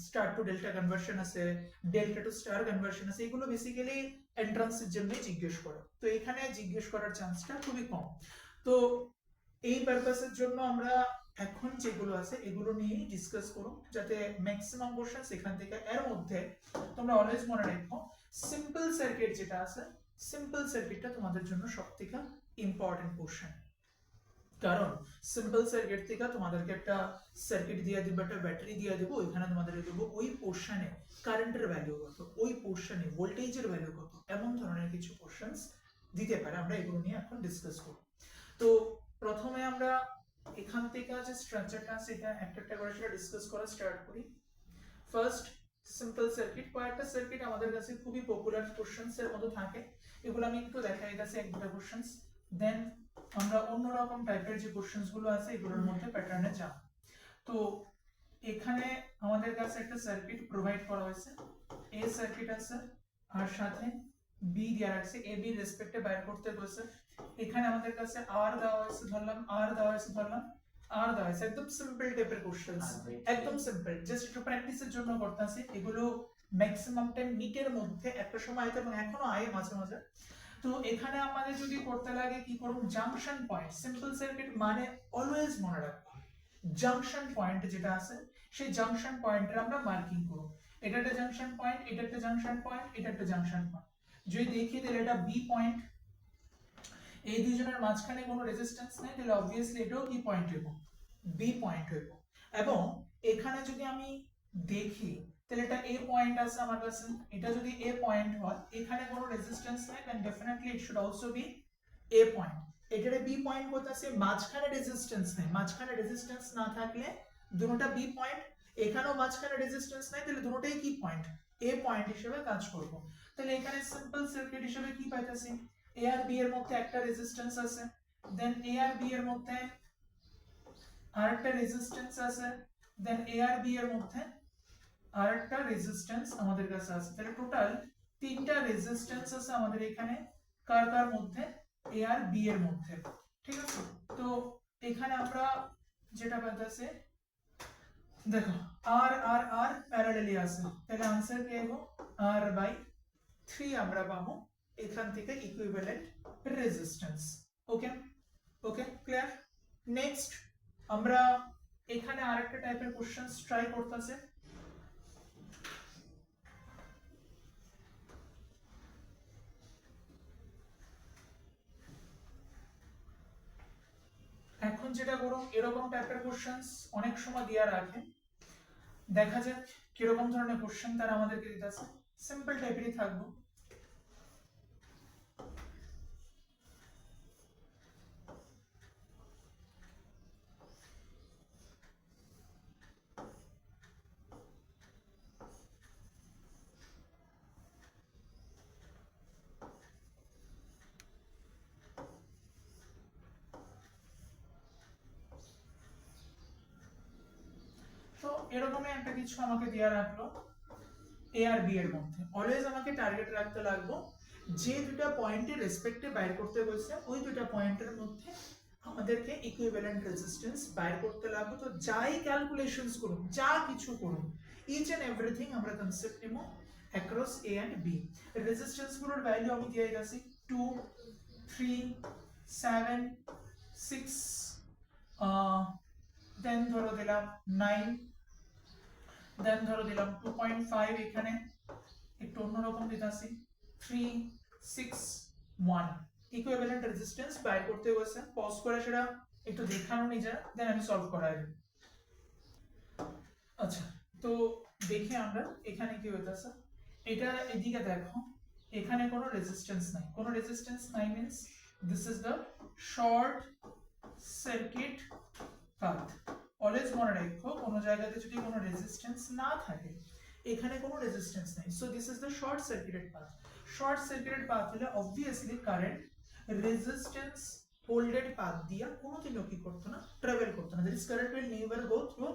স্টার টু ডেল্টা কনভার্সন আছে, ডেল্টা টু স্টার কনভার্সন আছে। এগুলো বেসিক্যালি এন্ট্রান্সের জন্য জিজ্ঞেস করে, তো এখানে জিজ্ঞেস করার চান্সটা খুবই কম। তো এই পারপাসের জন্য আমরা এখন যেগুলো আছে এগুলো নিয়েই ডিসকাস করব, যাতে ম্যাক্সিমাম কোশ্চেন এখান থেকে। এর মধ্যে তোমরা অলওয়েজ মনে রাখো সিম্পল সার্কিট যেটা আছে, সিম্পল সার্কিটটা তোমাদের জন্য সবথেকে ইম্পর্টেন্ট কোশ্চেন। কারণ সিম্পল সার্কিট থেকে তোমাদেরকে একটা সার্কিট দিয়ে দিব, একটা ব্যাটারি দিয়ে দেবো, ওইখানে তোমাদেরকে দেবো ওই পোর্শনে কারেন্টের ভ্যালু কত, ওই পোর্শনে ভোল্টেজের ভ্যালু কত, এমন ধরনের কিছু কোশ্চেন্স দিতে পারে। আমরা এগুলো নিয়ে এখন ডিসকাস করব। তো প্রথমে আমরা এখান থেকে যে স্ট্রাকচারটা আছে এটা একটা একটা করে সেটা ডিসকাস করা স্টার্ট করি। ফার্স্ট সিম্পল সার্কিট, কয়েকটা সার্কিট আমাদের কাছে খুবই পপুলার কোশ্চেন্স এর মধ্যে থাকে, এগুলো আমি একটু দেখাই দিতেছি এক দুটো কোশ্চেন্স, দেন আমরা অন্যরকম টাইপের যে কোশ্চেন্স গুলো আছে এগুলোর মধ্যে প্যাটার্নে যাব। তো এখানে আমাদের কাছে একটা সার্কিট প্রোভাইড করা হয়েছে, এ সার্কিট আছে আর সাথে বি দেওয়া আছে, এ বি রেসপেক্টে বাইর করতে বলছে। এখানে আমাদের কাছে আর দেওয়া হয়েছে, ধরলাম আর দেওয়া হয়েছে, ধরলাম আর দেওয়া হয়েছে। একদম সিম্পল টাইপের কোশ্চেন্স, একদম সিম্পল, জাস্ট একটু প্র্যাকটিসের জন্য করতেছি। এগুলো ম্যাক্সিমাম টাইম নিটের মধ্যে একটা সময় আইতে এবং এখনো আয় মাঝে মাঝে। তো এখানে আমাদের যদি করতে লাগে কি করব, জাংশন পয়েন্ট, সিম্পল সার্কিট মানে অলওয়েজ মনে রাখবো জাংশন পয়েন্ট যেটা আছে সেই জাংশন পয়েন্টের আমরা মার্কিং করব। এটা একটা জাংশন পয়েন্ট, এটা একটা জাংশন পয়েন্ট, এটা একটা জাংশন পয়েন্ট। যদি দেখি তাহলে এটা বি পয়েন্ট, এই দুইজনের মাঝখানে কোনো রেজিস্ট্যান্স নেই, তাহলে অবভিয়াসলি এটাও কি পয়েন্ট হইব, বি পয়েন্ট হইব। এবং এখানে যদি আমি দেখি তাহলে এটা এ পয়েন্ট আছে আমার কাছে, এটা যদি এ পয়েন্ট হয়, এখানে কোনো রেজিস্ট্যান্স নেই, then definitely it should also be A point. এটারে বি পয়েন্ট করতেছে, মাঝখানে রেজিস্ট্যান্স নেই, মাঝখানে রেজিস্ট্যান্স না থাকলে দুটোটা বি পয়েন্ট, এখানেও মাঝখানে রেজিস্ট্যান্স নাই, তাহলে দুটোটাই কি পয়েন্ট, এ পয়েন্ট হিসেবে কাজ করব। তাহলে এখানে সিম্পল সার্কিট হিসেবে কি পাইতেছি, এ আর বি এর মধ্যে একটা রেজিস্ট্যান্স আছে, দেন এ আর বি এর মধ্যে আরেকটা রেজিস্ট্যান্স আছে, দেন এ আর বি এর মধ্যে আরেকটা রেজিস্ট্যান্স আমাদের কাছে আছে। তাহলে টোটাল তিনটা রেজিস্ট্যান্স আছে আমাদের এখানে, কার কার মধ্যে, এ আর বি এর মধ্যে। ঠিক আছে, তো এখানে আমরা যেটা পাইতেছি, দেখো আর আর আর প্যারালালি আছে, তাহলে आंसर কি হবে, আর বাই 3 আমরা পাবো এখান থেকে ইকুইভ্যালেন্ট রেজিস্ট্যান্স। ওকে ওকে, ক্লিয়ার। নেক্সট আমরা এখানে আরেকটা টাইপের কোশ্চেনস ট্রাই করতেছে। এখন যেটা করো, এরকম টাইপের কোশ্চেনস অনেক সময় দিয়া রাখে, দেখা যাক কিরকম ধরনের কোশ্চেন তারা আমাদেরকে দিতেছে। সিম্পল টাইপেরই থাকবো। এরকমই একটা কিছু আমাকে দেওয়া রাখলো এ আর বি এর মধ্যে। অলওয়েজ আমাকে টার্গেট রাখতে লাগবো যে দুটো পয়েন্টের রেসপেক্টে বাইর করতে বলছে ওই দুটো পয়েন্টের মধ্যে আমাদেরকে ইকুইভ্যালেন্ট রেজিস্ট্যান্স বাইর করতে লাগবে। তো যাই ক্যালকুলেশনস করুন, যা কিছু করুন, ইচ এন্ড এভরিথিং আমরা কনসেপ্ট নেব across A and B. Resistance গুলোর ভ্যালু আমি দিয়ে গেছি 2 3 7 6 দেন ধরো দিলাম 9, দেন ধরো দিলাম 2.5, এখানে একটু অন্যরকম দিতেছি 3 6 1। ইকুইভ্যালেন্ট রেজিস্ট্যান্স বাইর করতে বলছে, পজ করে সেটা একটু দেখানো নিজেরা, দেন আমি সলভ করাই দেব। আচ্ছা, তো দেখি আমরা এখানে কি হইতাছে। এটা এদিকে দেখো, এখানে কোনো রেজিস্ট্যান্স নাই, কোনো রেজিস্ট্যান্স নাই means this is the short circuit path. Always মনে রাখো কোনো জায়গাতে যদি কোনো রেজিস্ট্যান্স না থাকে, এখানে কোনো রেজিস্ট্যান্স নাই, so this is the short circuited path. Short circuited path হলে অবভিয়াসলি কারেন্ট রেজিস্ট্যান্স হোল্ডেড পাথ দিয়া কোনোদিনও কি করতো না, ট্রাভেল করতো না। That is current will never go through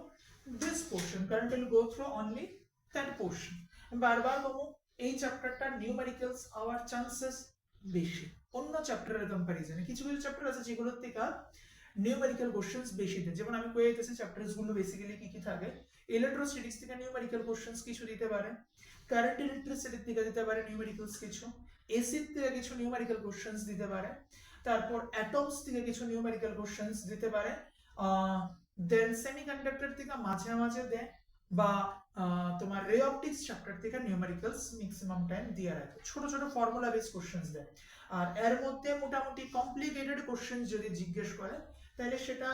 this portion, current will go through only that portion. বারবার বলবো এই চ্যাপ্টারটা নিউমেরিক্যালস হওয়ার চান্সেস বেশি অন্য চ্যাপ্টারের কম্পারিজনে। কিছু কিছু চ্যাপ্টার আছে যেগুলোর থেকে নিউমেরিক্যাল কোশ্চেন্স বেশি দেয়, যেমন আমি কয়ে দিতেছি চ্যাপ্টারস গুলো বেসিক্যালি কি কি থাকে। ইলেকট্রোস্ট্যাটিক্স থেকে নিউমেরিক্যাল কোশ্চেন্স কিছু দিতে পারে, কারেন্ট ইলেকট্রিসিটি থেকে দিতে পারে নিউমেরিক্যালস কিছু, এসি থেকে কিছু নিউমেরিক্যাল কোশ্চেন্স দিতে পারে, তারপর অ্যাটমস থেকে কিছু নিউমেরিক্যাল কোশ্চেন্স দিতে পারে, দেন সেমিকন্ডাক্টর থেকে মাঝে মাঝে দেয়, বা তোমার রে অপটিক্স চ্যাপ্টার থেকে নিউমেরিক্যালস ম্যাক্সিমাম টাইম দিয়ে রাখে, ছোট ছোট ফর্মুলা বেস কোশ্চেন্স দেয়। আর এর মধ্যে মোটামুটি কমপ্লিকেটেড কোশ্চেন যদি জিজ্ঞেস করে তাহলে সেটা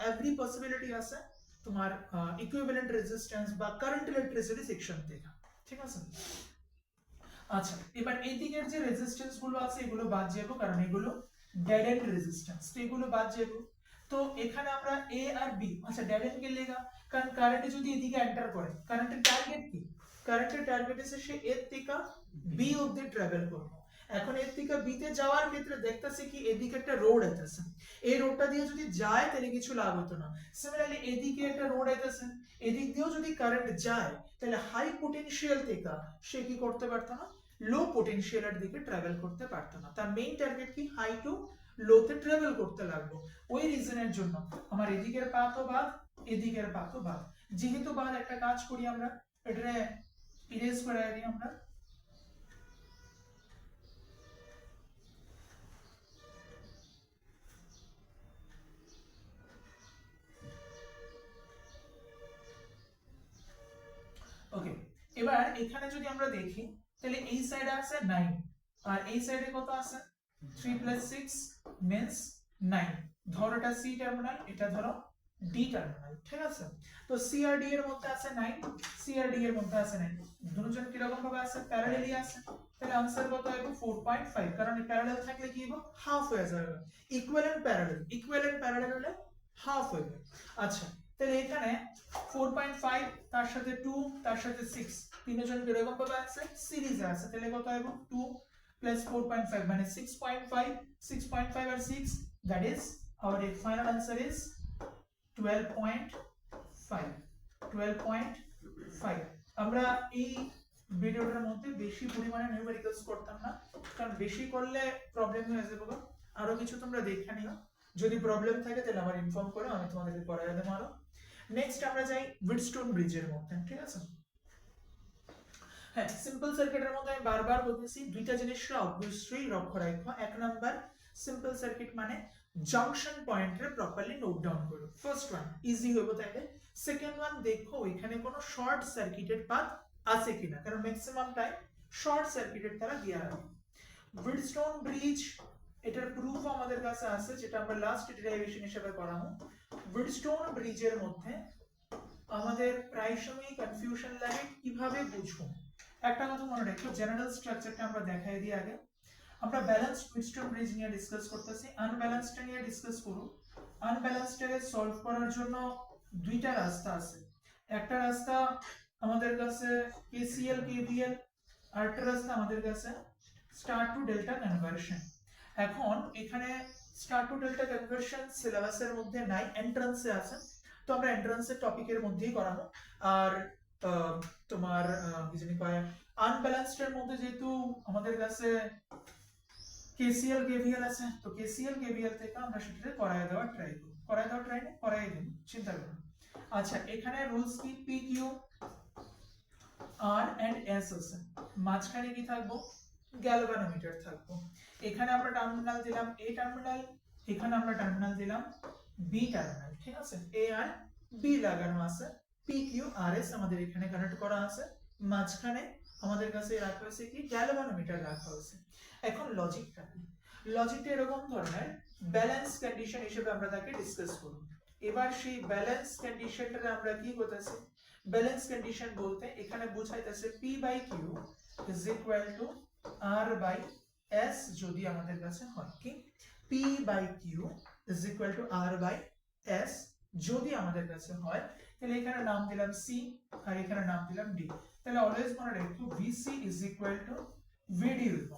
এভরি পসিবিলিটি আছে তোমার ইকুইভ্যালেন্ট রেজিস্ট্যান্স বা কারেন্ট ইলেকট্রিসিটি সেকশন থেকে, ঠিক আছে। আচ্ছা, এবার এই দিকের যে রেজিস্ট্যান্স গুলো আছে এগুলো বাদ যাবো, কারণ এগুলো ডেড এন্ড রেজিস্ট্যান্স, তো এগুলো বাদ যাবো। তো এখানে আমরা এ আর বি, আচ্ছা ডেড এন্ড কে লেগা, কারণ কারেন্ট যদি এদিকে এন্টার করে, কারেন্টের টার্গেট কি, কারেন্টের টার্গেট হচ্ছে সে এর থেকে বি অবধি ট্রাভেল করবে। এখন এর থেকে বি তে যাওয়ার ক্ষেত্রে দেখতেছি কি এদিকে একটা রোড আইতেছে, এই রোডটা দিয়ে যদি যায় তাহলে কিছু লাভ হতো না। সিমিলারলি এদিকে একটা রোড আইতেছে, এদিক দিয়েও যদি কারেন্ট যায় তাহলে হাই পোটেনশিয়াল থেকে সে কি করতে পারতো না, লো পোটেনশিয়ালের দিকে ট্রাভেল করতে পারতো না। তার মেইন টার্গেট কি, হাই টু লোতে ট্রাভেল করতে লাগলো। ওই রিজনের জন্য আমার এদিকের পাথও বাদ, এদিকের পাথও বাদ। যেহেতু বাদ, একটা কাজ করি আমরা, এটা ইরেজ করে দিই আমরা। ওকে, এবার এখানে যদি আমরা দেখি তাহলে এই সাইডে আছে 9 আর এই সাইডে কত আছে 3 + 6 means 9। ধরো এটা সি টার্মিনাল, এটা ধরো ডি টার্মিনাল, ঠিক আছে। তো সি আর ডি এর মধ্যে আছে 9, সি আর ডি এর মধ্যে আছে 9, দুজন কি রকম ভাবে আছে, প্যারালালি আছে। তাহলে आंसर কত হবে 4.5, কারণ এই প্যারালাল থাকলে কি হবে, হাফ হয়ে যাবে। ইকুইভ্যালেন্ট প্যারালাল হলে হাফ হয়ে যাবে। আচ্ছা, তাহলে এখানে 4.5 তার সাথে 2 তার সাথে 6, তিনজন কিরকম ভাবে আছে, সিরিজে আছে। তাহলে কত হবে 2 + 4.5 মানে 6.5, 6.5 আর 6, that is our final answer is 12.5, 12.5। আমরা এই ভিডিওটার মধ্যে বেশি পরিমাণে নিউমেরিক্যালস করতাম না, কারণ বেশি করলে প্রবলেম হয়ে যাবে। আরো কিছু তোমরা দেখে নিও, যদি প্রবলেম থাকে তাহলে আমার ইনফর্ম করো, আমি তোমাদেরকে করাই দেবো আরো। নেক্সট আমরা যাই উইটস্টোন ব্রিজের মধ্যে, ঠিক আছে। হ্যাঁ, সিম্পল সার্কিটের মধ্যে আমি বারবার বলতেছি দুইটা জিনিস অবভিয়াসলি লক্ষ্য রাখো। এক নাম্বার, সিম্পল সার্কিট মানে জংশন পয়েন্টে প্রপারলি নোট ডাউন করো। ফার্স্ট ওয়ান ইজি হবে তাইলে। সেকেন্ড ওয়ান দেখো এখানে কোনো শর্ট সার্কিটেড পাথ আছে কিনা, কারণ ম্যাক্সিমাম টাইম শর্ট সার্কিটেড তারা দেয়া রাখে। উইটস্টোন ব্রিজ, এটার প্রুফ আমাদের কাছে আছে, যেটা আমরা লাস্ট ডেরিভেশন হিসেবে করাবো। উইটস্টোন ব্রিজের মধ্যে আমাদের প্রায় সময় কনফিউশন লাগে কিভাবে বুঝবো। একটা কথা মনে রাখো, জেনারেল স্ট্রাকচারটা আমরা দেখাই দিই আগে। আমরা ব্যালেন্সড উইটস্টোন ব্রিজ নিয়ে ডিসকাস করতেছি, আনব্যালেন্সড নিয়ে ডিসকাস করব। আনব্যালেন্সডে সলভ করার জন্য দুইটা রাস্তা আছে। একটা রাস্তা আমাদের কাছে কেসিএল কেভিএল, আরেকটা রাস্তা আমাদের কাছে স্টার টু ডেল্টা কনভার্সন। এখন এখানে স্টার টু ডেল্টা কনভার্সন সিলেবাসের মধ্যে নাই, এন্ট্রান্সে আছে। তো আমরা এন্ট্রান্সের টপিকের মধ্যেই করাবো। আর তোমার কি জানি কয় আনব্যালেন্সড এর মধ্যে যেহেতু আমাদের কাছে কেসিএল কেভিএল আছে, তো কেসিএল কেভিএল থেকে আমরা সেটা করায় দেওয়ার ট্রাই করব, করাই দিন, চিন্তা করুন। আচ্ছা, এখানে রুলস কি, P Q R and S আছে, মাঝখানে কি থাকবো, গ্যালভানোমিটার থাকবো। এখানে আমরা টার্মিনাল দিলাম এ টার্মিনাল, এখানে আমরা টার্মিনাল দিলাম বি টার্মিনাল, ঠিক আছে, এ আর বি লাগানো আছে, পি কিউ আর এস আমাদের এখানে কানেক্ট করা আছে, মাঝখানে আমাদের কাছে রাখা হয়েছে কি, গ্যালভানোমিটার রাখা হয়েছে। এখন লজিকটা এরকম ধরনের ব্যালেন্স কন্ডিশন হিসেবে আমরা তাকে ডিসকাস করব। এবার সেই ব্যালেন্স কন্ডিশনটাকে আমরা কি করতেছি, ব্যালেন্স কন্ডিশন বলতে এখানে বোঝাইতেছে P by Q is equal to R by S যদি আমাদের কাছে হয়, কি P by Q is equal to R by S যদি আমাদের কাছে হয়, তাহলে এখানে নাম দিলাম সি আর এখানে নাম দিলাম ডি। তাহলে অলওয়েজ মনে রাখো ভিসি ইজ ইকুয়াল টু ভিডি লিখব।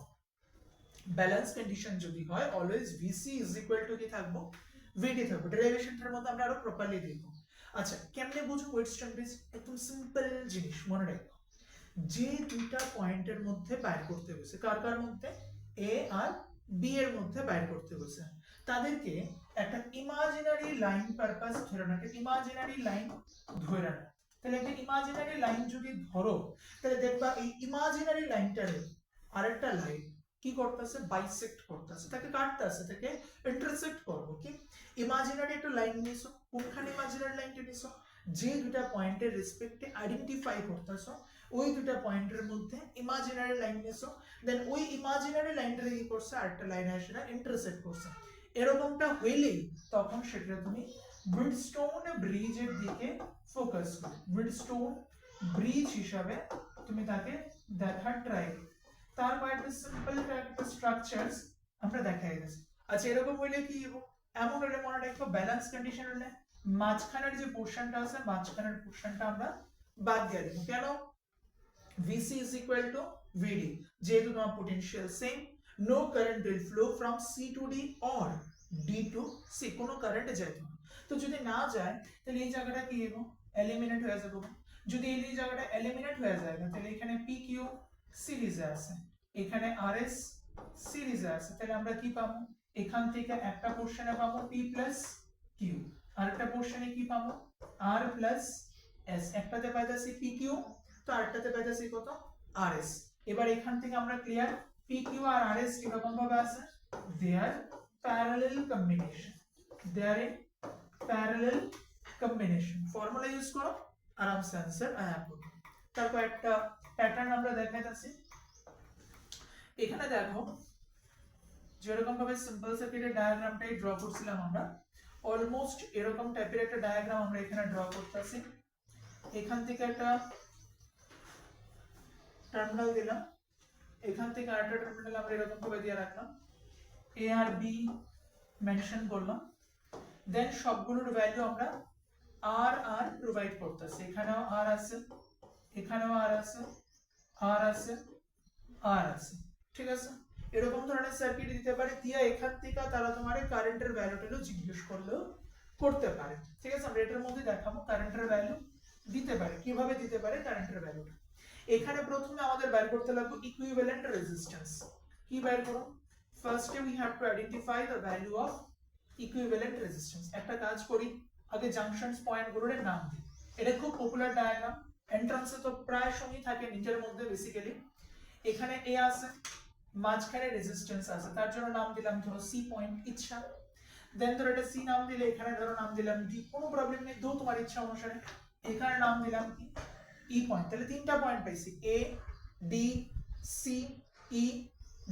ব্যালেন্স কন্ডিশন যদি হয় always VC is equal two কি থাকবো, ভিডি থাকবো। ডেরিভেশনটার মধ্যে আমরা আরো প্রপারলি দেখব। আচ্ছা, কেমনে বুঝবো ওয়েটস্টোন ব্রিজ? একদম সিম্পল জিনিস মনে রাখো, যে দুইটা পয়েন্টের মধ্যে বাইর করতে হয়েছে, কার কার মধ্যে, এ আর বি এর মধ্যে বাইর করতে হয়েছে, তাদেরকে একটা ইমাজিনারি লাইন পারপাস ধরে না, ইমাজিনারি লাইন ধরে না। তাহলে একটা ইমাজিনারি লাইন যদি ধরো, তাহলে দেখবা এই ইমাজিনারি লাইনটারে আরেকটা লাইন কি করতেছে, বাইসেক্ট করতেছে, তাকে কাটতেছে, তাকে ইন্টারসেক্ট করবো। কি ইমাজিনারি একটা লাইন নিছো, কোনখানে ইমাজিনারি লাইনটা নিছো, যে দুটা পয়েন্টের রেসপেক্টে আইডেন্টিফাই করতেছো ওই দুটা পয়েন্টের মধ্যে ইমাজিনারি লাইন নিছো, দেন ওই ইমাজিনারি লাইনটারে কি করছে, আরেকটা লাইন এসে ইন্টারসেক্ট করছে। এরকমটা হইলেই তখন সেটা তুমি ব্রিজস্টোন ব্রিজের দিকে ফোকাস করো, ব্রিজস্টোন ব্রিজ হিসাবে তুমি তাকে দেখার ট্রাই করো। তার কয়েকটা সিম্পল কয়েকটা স্ট্রাকচারস আমরা দেখাই গেছি। আচ্ছা, এরকম হইলে কি এমন হলে মনে রাখো ব্যালেন্স কন্ডিশন হলে মাঝখানের যে পোরশনটা আছে মাঝখানের পোরশনটা আমরা বাদ দিয়ে দেব। কেন? VC is equal to VD, যেহেতু তোমার potential same, no current will flow from C to D or D to C, কোনো কারেন্ট যাইতো না। তো যদি না যায় তাহলে এই জায়গাটা কি হবে, এলিমিনেট হয়ে যাবে। যদি এই জায়গাটা এলিমিনেট হয়ে যায় তাহলে এখানে PQ সিরিজে আছে, এখানে RS সিরিজে আছে, তাহলে আমরা কি পাবো, এখান থেকে একটা পোরশনে পাবো P প্লাস Q, আরেকটা পোরশনে কি পাবো, R প্লাস S, একটাতে পাইতাছি PQ, তো আরেকটাতে পাইতাছি কত, RS। এবার এখান থেকে আমরা ক্লিয়ার, PQ আর RS কিরকম ভাবে আছে, they are parallel combination, they are in parallel combination। Formula use করো, আরামসে आंसर আয়া করবে। তারপর একটা প্যাটার্ন আমরা দেখাইতাছি। এখানে দেখো যেরকম ভাবে সিম্পল সার্কিটের ডায়াগ্রামটাই ড্র করছিলাম আমরা, অলমোস্ট এরকম টাইপের একটা ডায়াগ্রাম আমরা এখানে ড্র করতেছি। এখান থেকে একটা টার্মিনাল দিলাম, এখান থেকে আরেকটা টার্মিনাল আমরা এরকম ভাবে দিয়ে রাখলাম, এ আর বি মেনশন করলাম, দেন সবগুলোর ভ্যালু আমরা আর আর প্রোভাইড করতেছি। এখানেও আর আছে, এখানেও আর আছে, আর আছে, আর আছে, ঠিক আছে। এরকম ধরনের সার্কিট দিতে পারে, দিয়া এখান থেকে তারা তোমার কারেন্টের ভ্যালুটাও জিজ্ঞেস করলেও করতে পারে, ঠিক আছে। আমরা এটার মধ্যে দেখাবো কারেন্টের ভ্যালু দিতে পারে, কিভাবে দিতে পারে কারেন্টের ভ্যালুটা। এখানে প্রথমে আমাদের বের করতে লাগবে ইকুইভ্যালেন্ট রেজিস্ট্যান্স। কি বের করব, ফার্স্টে we have to identify the value of equivalent resistance. একটা কাজ করি, আগে জাংশনস পয়েন্টগুলোর নাম দিই। এটা খুব পপুলার ডায়াগ্রাম, এন্ট্রান্সে তো প্রায় সময় থাকে নিচের মধ্যে বেসিক্যালি। এখানে এ আছে, মাঝখানে রেজিস্ট্যান্স আছে, তার জন্য নাম দিলাম ধরো সি পয়েন্ট, ইচ্ছা। দেন ধরো এটা সি নাম দিলে, এখানে ধরো নাম দিলাম ডি, কোনো প্রবলেম নেই, দো তোমার ইচ্ছা অনুসারে। এখানে নাম দিলাম কি ই পয়েন্ট, তাহলে তিনটা পয়েন্ট পাইছি, A D C E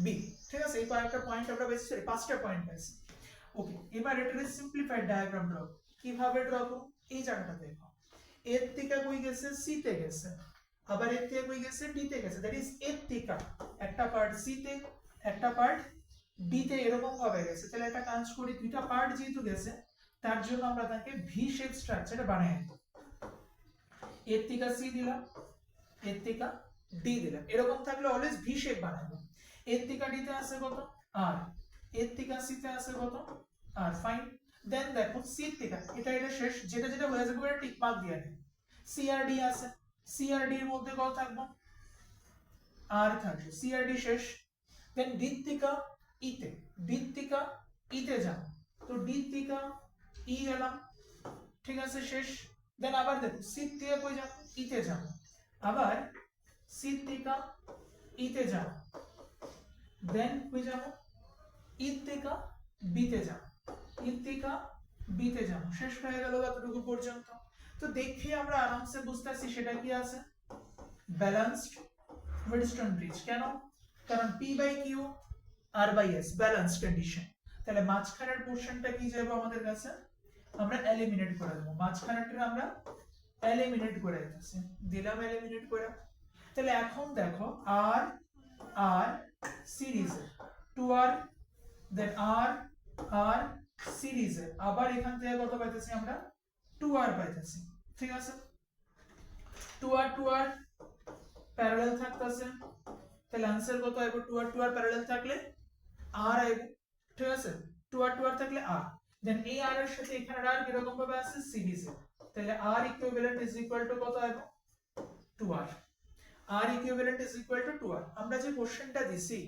B, ঠিক আছে। এই কয়েকটা পয়েন্ট আমরা পাইছি, সরি পাঁচটা পয়েন্ট পাইছি। ওকে, এবার এটার সিম্পলিফাইড ডায়াগ্রাম ড্র। কিভাবে ড্র করব, এই জায়গাটা দেখো, এর থেকে কই গেছে, সি তে গেছে, আবার এর থেকে কই গেছে, ডি তে গেছে, দ্যাট ইজ এর থেকে একটা পার্ট সি তে, একটা পার্ট ডি তে, এরকম ভাবে গেছে। তাহলে একটা কাজ করি, দুইটা পার্ট যেহেতু গেছে তার জন্য আমরা তাকে ভি শেপ স্ট্রাকচারে বানাই দেব। এর থেকে সি দিলাম, এর থেকে ডি দিলাম, এরকম থাকলে অলওয়েজ ভি শেপ বানাবো। এর থেকে ডি তে আছে কত, আর এর থেকে সি তে আছে কত, আর ফাইন। দেন দেখো সিথিকা, এটা শেষ, যেটা যেটা হয়ে যাবে এটা টিক মার্ক দিয়ে নেবে। সিআরডি আছে, সিআরডি এর মধ্যে কত থাকবে, আর থাকবে, সিআরডি শেষ। দেন ডিত্তিকা ইতে, ডিত্তিকা ইতে যাও, তো ডিত্তিকা ই গেলাম, ঠিক আছে শেষ। দেন আবার দেখো সিট থেকে কই যাও, ইতে যাও, আবার সিট থেকে ইতে যাও, দেন কই যাব, ইত থেকে বিতে যাও, ইত থেকে বিতে যাও, শেষ হয়ে গেল এতটুকু পর্যন্ত। তো দেখি আমরা আরামসে বুঝতেছি সেটা কি আছে, ব্যালেন্সড উইডস্টোন ব্রিজ। কেন? কারণ P by Q R by S balance condition, তাহলে মাঝখানের পোরশনটা কি যাবে আমাদের কাছে, আমরা এলিমিনেট করে দেব, মাঝখানেরটা আমরা এলিমিনেট করে দিতেছি, দিলাম এলিমিনেট করে। তাহলে এখন দেখো আর আর সিরিজে 2r, দেন আর আর সিরিজে আবার এখান থেকে কত পাইতেছি আমরা, 2r পাইতেছি, ঠিক আছে। 2r প্যারালাল থাকতেছে, তাহলে आंसर কত আইবো, 2r প্যারালাল থাকলে r আইবো, ঠিক আছে। 2r থাকলে r, দেন এই r এর সাথে এখানে r কিরকম ভাবে আছে, সিরিজে, তাহলে r equivalent is equal two কত আইবো, 2r, r equivalent is equal two 2r। আমরা যে কোশ্চেনটা দিছি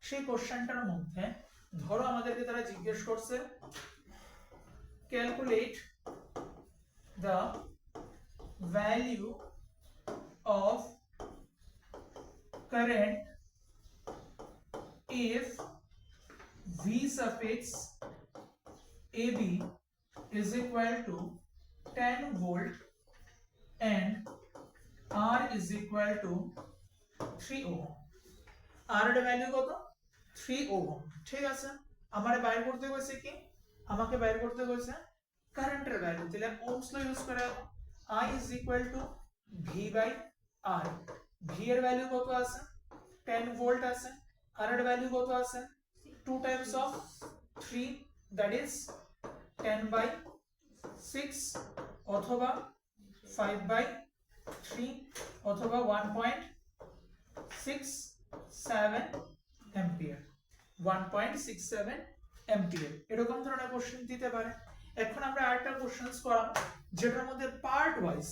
সেই কোশ্চেনটার মধ্যে ধরো আমাদেরকে তারা জিজ্ঞেস করছে calculate the value of current if V suffix AB is equal to 10 volt and R is equal to 3 ohm। R এর ভ্যালু কত, 3 ohm, ঠিক আছে। আমারে বাইর করতে কইছে কি, আমাকে বাইর করতে কইছে কারেন্টের ভ্যালু, তাহলে ওহমস ল ইউজ করে I is equal to V by R। V এর ভ্যালু কত আছে, 10 ভোল্ট আছে, আর এর ভ্যালু কত আছে, 2 times of 3, that is 10 by 6 অথবা 5 বাই 3 অথবা 1.67 অ্যাম্পিয়ার, 1.67 অ্যাম্পিয়ার, এরকম ধরনের কোশ্চেন দিতে পারে। এখন আমরা আরেকটা কোশ্চেনস করাম যেটার মধ্যে পার্ট ওয়াইজ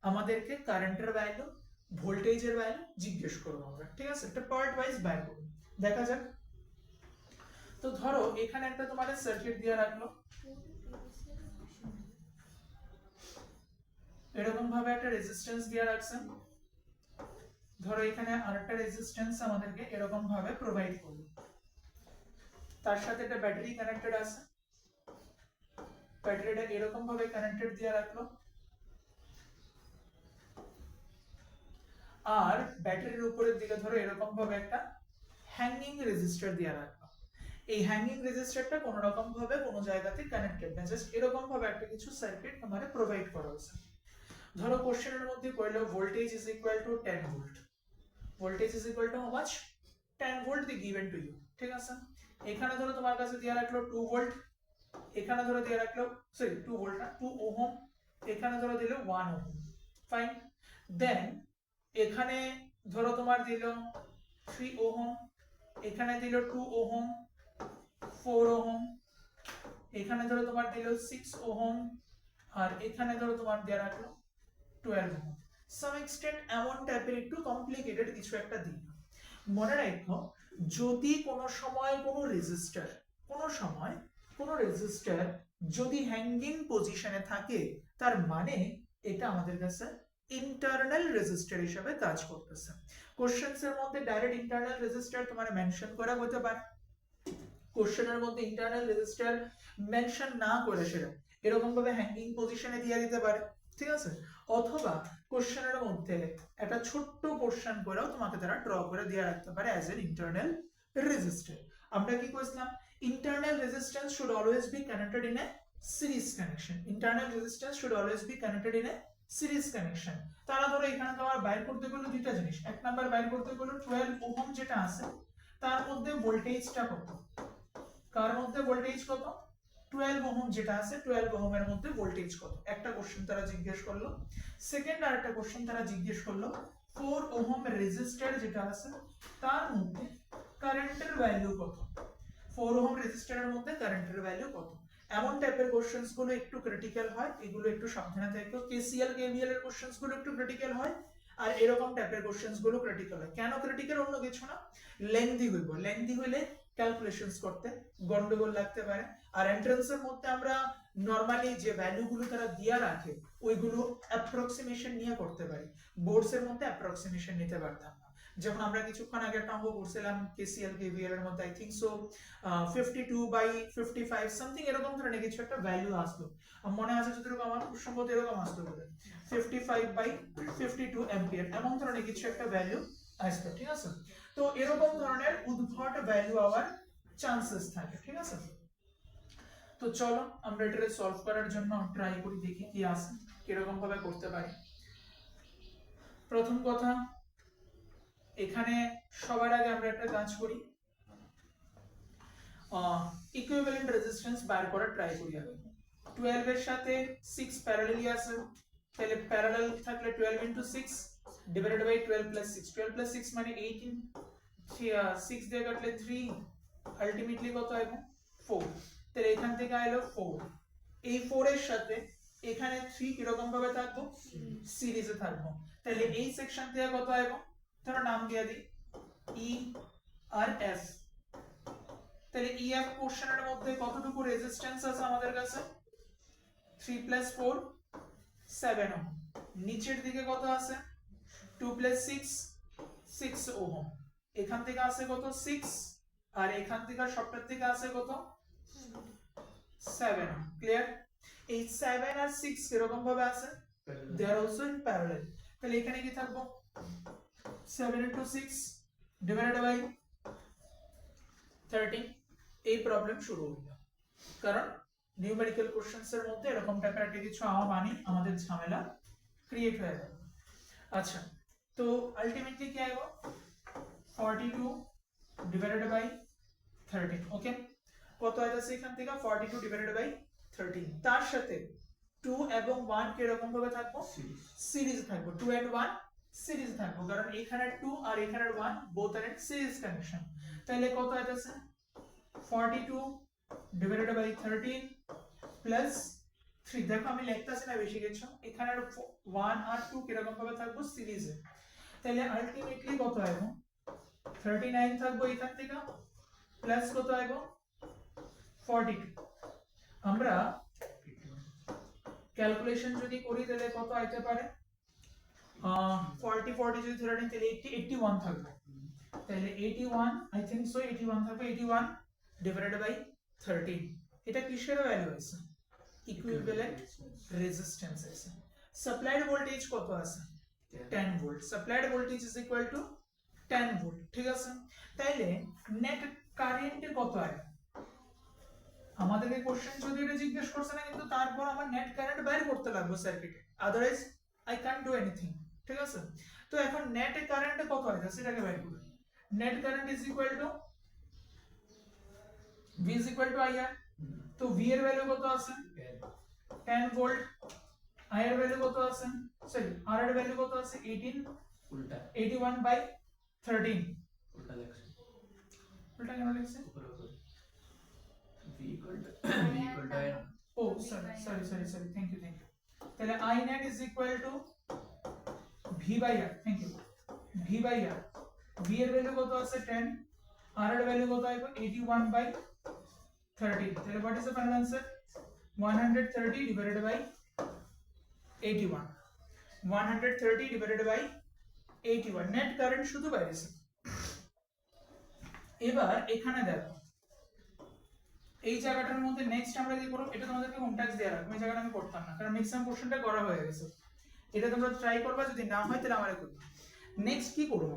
আমাদেরকে কারেন্টের ভ্যালু, ভোল্টেজের ভ্যালু জিজ্ঞেস করব আমরা, ঠিক আছে, এটা পার্ট ওয়াইজ বাইর করব, দেখা যাক। তো ধরো এখানে একটা তোমাদের সার্কিট দিয়ে রাখলো, এরকম ভাবে একটা রেজিস্ট্যান্স দিয়ে রাখছেন, ধরো এখানে আরেকটা রেজিস্ট্যান্স আমাদেরকে এরকম ভাবে প্রোভাইড করলো, তার সাথে একটা ব্যাটারি কানেক্টেড আছে, ব্যাটারিটা এরকম ভাবে কানেক্টেড দিয়ে রাখলো, আর ব্যাটারির উপরের দিকে ধরো এরকম ভাবে একটা হ্যাঙ্গিং রেজিস্টার দিয়ে রাখলো। এই হ্যাঙ্গিং রেজিস্টারটা কোন রকম ভাবে কোন জায়গাতে কানেক্টেড না, জাস্ট এরকম ভাবে একটা কিছু সার্কিট আমাদের প্রোভাইড করা হয়েছে। ধরো কোশ্চেনের মধ্যে কইলো voltage is equal to 10 volt, voltage is equal to how much, 10 volt the given to you, ঠিক আছে। এখানে ধরো তোমার কাছে দিয়ে রাখলো 2 ভোল্ট, এখানে ধরো দিয়ে রাখলো, সরি 2 ভোল্ট না 2 ওহম, এখানে ধরো দিল 1 ওহম, ফাইন। দেন এখানে ধরো তোমার দিল 3 ওহম, এখানে দিল 2 ওহম, 4 ওহম, এখানে ধরো তোমার দিল 6 ওহম, আর এখানে ধরো তোমার দেয়া রাখলো 12 ওহম। সাম এক্সটেন্ট এমন টাইপের একটু কমপ্লিকেটেড কিছু একটা দিন। মনে রাখো যদি কোনো সময় কোনো রেজিস্টার যদি হ্যাঙ্গিং পজিশনে থাকে, তার মানে এটা আমাদের কাছে ইন্টারনাল রেজিস্টার হিসেবে কাজ করতেছে। কোশ্চেনস এর মধ্যে ডাইরেক্ট ইন্টারনাল রেজিস্টার তোমার মেনশন করা হতে পারে, কোশ্চেনের মধ্যে ইন্টারনাল রেজিস্টার মেনশন না করে সেটা এরকম ভাবে হ্যাঙ্গিং পজিশনে দিয়ে দিতে পারে, ঠিক আছে। অথবা কোশ্চেনের মধ্যে একটা ছোট্ট পোরশন করেও তোমাকে তারা ড্র করে দিয়ে রাখতে পারে অ্যাজ এন ইন্টারনাল রেজিস্টার। আমরা কি কইছিলাম, internal resistance should always be connected in a series connection, internal resistance should always be connected in a series connection. তারা ধরো এখানে তোমার বাইর করতে গেলে দুইটা জিনিস, এক নাম্বার বাইর করতে গেলে 12 ওহম যেটা আছে তার মধ্যে ভোল্টেজটা কত, কার মধ্যে ভোল্টেজ কত, 12 ওহম যেটা আছে 12 ওহমের মধ্যে ভোল্টেজ কত, একটা কোশ্চেন তারা জিজ্ঞেস করলো। সেকেন্ড আরেকটা কোশ্চেন তারা জিজ্ঞেস করলো 4 ওহম রেজিস্টার যেটা আছে তার মধ্যে কারেন্টের ভ্যালু কত, 4 ওহম রেজিস্টারের মধ্যে কারেন্টের ভ্যালু কত। এমন টাইপের কোশ্চেন্স গুলো একটু ক্রিটিক্যাল হয়, এগুলো একটু সাবধানে থাকো। কেসিএল কেভিএল এর কোশ্চেন্স গুলো একটু ক্রিটিক্যাল হয়, আর এরকম টাইপের কোশ্চেন্স গুলো ক্রিটিক্যাল হয়। কেন ক্রিটিক্যাল? অন্য কিছু না, লেন্দি হইব, লেন্দি হইলে ক্যালকুলেশনস করতে গন্ডগোল লাগতে পারে। আর এন্ট্রান্সের মধ্যে আমরা নরমালি যে ভ্যালুগুলো তারা দিয়া রাখে ওইগুলো অ্যাপ্রক্সিমেশন নিয়ে করতে পারি, বোর্ডস এর মধ্যে অ্যাপ্রক্সিমেশন নিতে পারতাম না। যেমন আমরা কিছুক্ষণ আগে একটা অঙ্ক করছিলাম কেসিএল কেভিএল এর মধ্যে, আই থিংক সো 52/55 সামথিং এরকম ধরনের কিছু একটা ভ্যালু আসলো, মনে আছে যতটুকু আমার খুব সম্ভবত এরকম আসতে পারে 55/52 অ্যাম্পিয়ার, এমন ধরনের কিছু একটা ভ্যালু আসবে, ঠিক আছে? তো এরকম ধরনের উদ্ভট ভ্যালু আওয়ার চান্সেস থাকে, ঠিক আছে? তো চলো আমরা এটা সলভ করার জন্য ট্রাই করি, দেখি কি আসে, কিরকম ভাবে করতে পারি। প্রথম কথা, এখানে সবার আগে আমরা একটা কাজ করি, ইকুইভ্যালেন্ট রেজিস্ট্যান্স বার করার ট্রাই করি আগে। 12 এর সাথে 6 প্যারালালি আছে, তাহলে প্যারালাল থাকলে 12 into 6 divided by 12 plus 6, 12 plus 6 মানে 18, 6 দিয়ে কাটলে 3, আলটিমেটলি কত হবে 4, তাহলে এখান থেকে আইলো 4, এই 4 এর সাথে এখানে 3 কিরকম ভাবে থাকবো, সিরিজে থাকবো, তাহলে এই সেকশন থেকে কত আইবো, ধরো নাম দিয়ে দিই ই আর এফ, তাহলে ই এফ পোরশনের মধ্যে কতটুকু রেজিস্ট্যান্স আছে আমাদের কাছে, 3 plus 4 7 ওহম, নিচের দিকে কত আছে 2 plus 6 6 ওহম, এখান থেকে আছে কত 6, আর এখান থেকে সবটার থেকে আছে কত 7, ক্লিয়ার? এই 7 আর 6 এরকম ভাবে আছে, দে আর অলসো ইন প্যারালাল, তাহলে এখানে কি থাকবো 7 into 6 ডিভাইডেড বাই 13, এই প্রবলেম শুরু হলো, কারণ নিউমেরিক্যাল কোশ্চেনস এর মধ্যে এরকম টাইপের একটা কিছু মানে আমাদের ঝামেলা ক্রিয়েট হয়ে যাবে। আচ্ছা, তো আলটিমেটলি কি আইবো 42 ডিভাইডেড বাই 13, ওকে? কত আইতাছে এখান থেকে 42 ডিভাইডেড বাই 13, তার সাথে 2 এবং 1 কি এরকম ভাবে থাকবো, সিরিজ থাকবো, 2 and 1 সিরিজ থাকবো, কারণ এখানে 2 আর এখানে 1 both are in series connection, তাহলে কত আইতাছে 42 ডিভাইডেড বাই 13 প্লাস 3, দেখো আমি লিখতাছি না বেশি কিছু, এখানে 1 আর 2 কিরকম ভাবে থাকবো সিরিজে, তাহলে আলটিমেটলি কত আইবো 39 থাকবো এখান থেকে, প্লাস কত আইবো 42, আমরা ক্যালকুলেশন যদি করি তাহলে কত আইতে পারে 40 যদি ধরে নিই তাহলে 81 থাকবে, তাহলে 81 আই থিংক সো 81 থাকবে, 81 ডিভাইডেড বাই 13, এটা কিসের ভ্যালু আছে, ইকুইভ্যালেন্ট রেজিস্ট্যান্স আছে। সাপ্লাইড ভোল্টেজ কত আছে 10 volt, supplied voltage is equal to 10 volt, ঠিক আছে? তাইলে নেট কারেন্ট কত হয়, আমাদেরকে কোশ্চেন যদি এটা জিজ্ঞেস করছে না, কিন্তু তারপর আমার নেট কারেন্ট বাইর করতে লাগবে সার্কিটে, otherwise I can't do anything, ঠিক আছে? তো এখন নেট কারেন্ট কত হয় সেটাকে বাইর করব, net current is equal to V is equal to IR, তো V এর ভ্যালু কত আছে 10 ভোল্ট, I এর ভ্যালু কত আছে, সরি R এর ভ্যালু কত আছে 18, উল্টা 81/13, উল্টা লেখছে, উল্টা কেন লিখছে, v equal to n, ও সরি থ্যাংক ইউ, তাহলে I net is equal to V by R, thank you, V by R, V এর ভ্যালু কত আছে 10, R এর ভ্যালু কত আইবো 81/13, তাহলে what is the final answer 130 divided by 81, 130 divided by 81, net current শুধু বাইরেছে। এবার এখানে দেখো এই জায়গাটার মধ্যে নেক্সট আমরা কি করব, এটা তোমাদেরকে হোম টাস্ক দেয়া রাখবো, এই জায়গাটা আমি করতাম না কারণ ম্যাক্সিমাম পোরশনটা করা হয়ে গেছে, এটা তোমরা ট্রাই করবা, যদি না হয় তাহলে আমারে করবে। নেক্সট কি করব,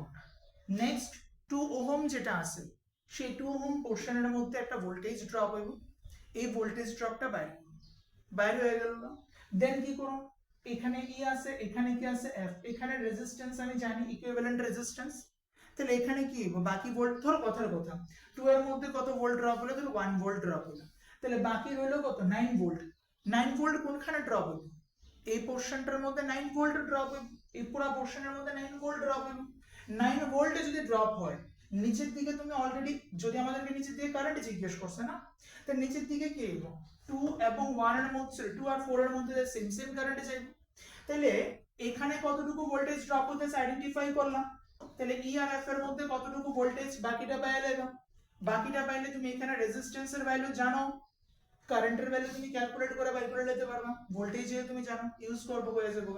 নেক্সট 2 ওহম যেটা আছে সেই 2 ওহম পোরশনের মধ্যে একটা ভোল্টেজ ড্রপ হইব, এই ভোল্টেজ ড্রপটা বাইরে হয়ে গেল না, দেন কি করব, এখানে ই আছে, এখানে কি আছে এফ, এখানে রেজিস্ট্যান্স আমি জানি ইকুইভ্যালেন্ট রেজিস্ট্যান্স, তাহলে এখানে কি হইব, বাকি ভোল্ট, ধরো কথার কথা 2 এর মধ্যে কত ভোল্ট ড্রপ হলো, ধরো 1 ভোল্ট ড্রপ হলো, তাহলে বাকি রইলো কত 9 ভোল্ট, 9 ভোল্ট কোনখানে ড্রপ হবে, এই পোরশনটার মধ্যে 9 ভোল্ট ড্রপ হবে, এই পুরো পোরশনের মধ্যে 9 ভোল্ট ড্রপ হবে, 9 ভোল্টে যদি ড্রপ হয় নিচের দিকে, তুমি অলরেডি যদি আমাদেরকে নিচের দিকে কারেন্ট জিজ্ঞেস করছে না, তাহলে নিচের দিকে কি হইব 2 এবং 1 এর মধ্যে 2 আর 4 এর মধ্যে সেম সেম কারেন্টে যাইব তাহলে এখানে কতটুকু ভোল্টেজ ড্রপ হতেছে আইডেন্টিফাই করলাম তাহলে ই আর এফ এর মধ্যে কতটুকু ভোল্টেজ বাকিটা পাইলে তুমি এখানে রেজিস্ট্যান্সের ভ্যালু জানো কারেন্টের ভ্যালু তুমি ক্যালকুলেট করে বের করে নিতে পারবা ভোল্টেজ যে তুমি জানো ইউজ করব হয়ে যাবে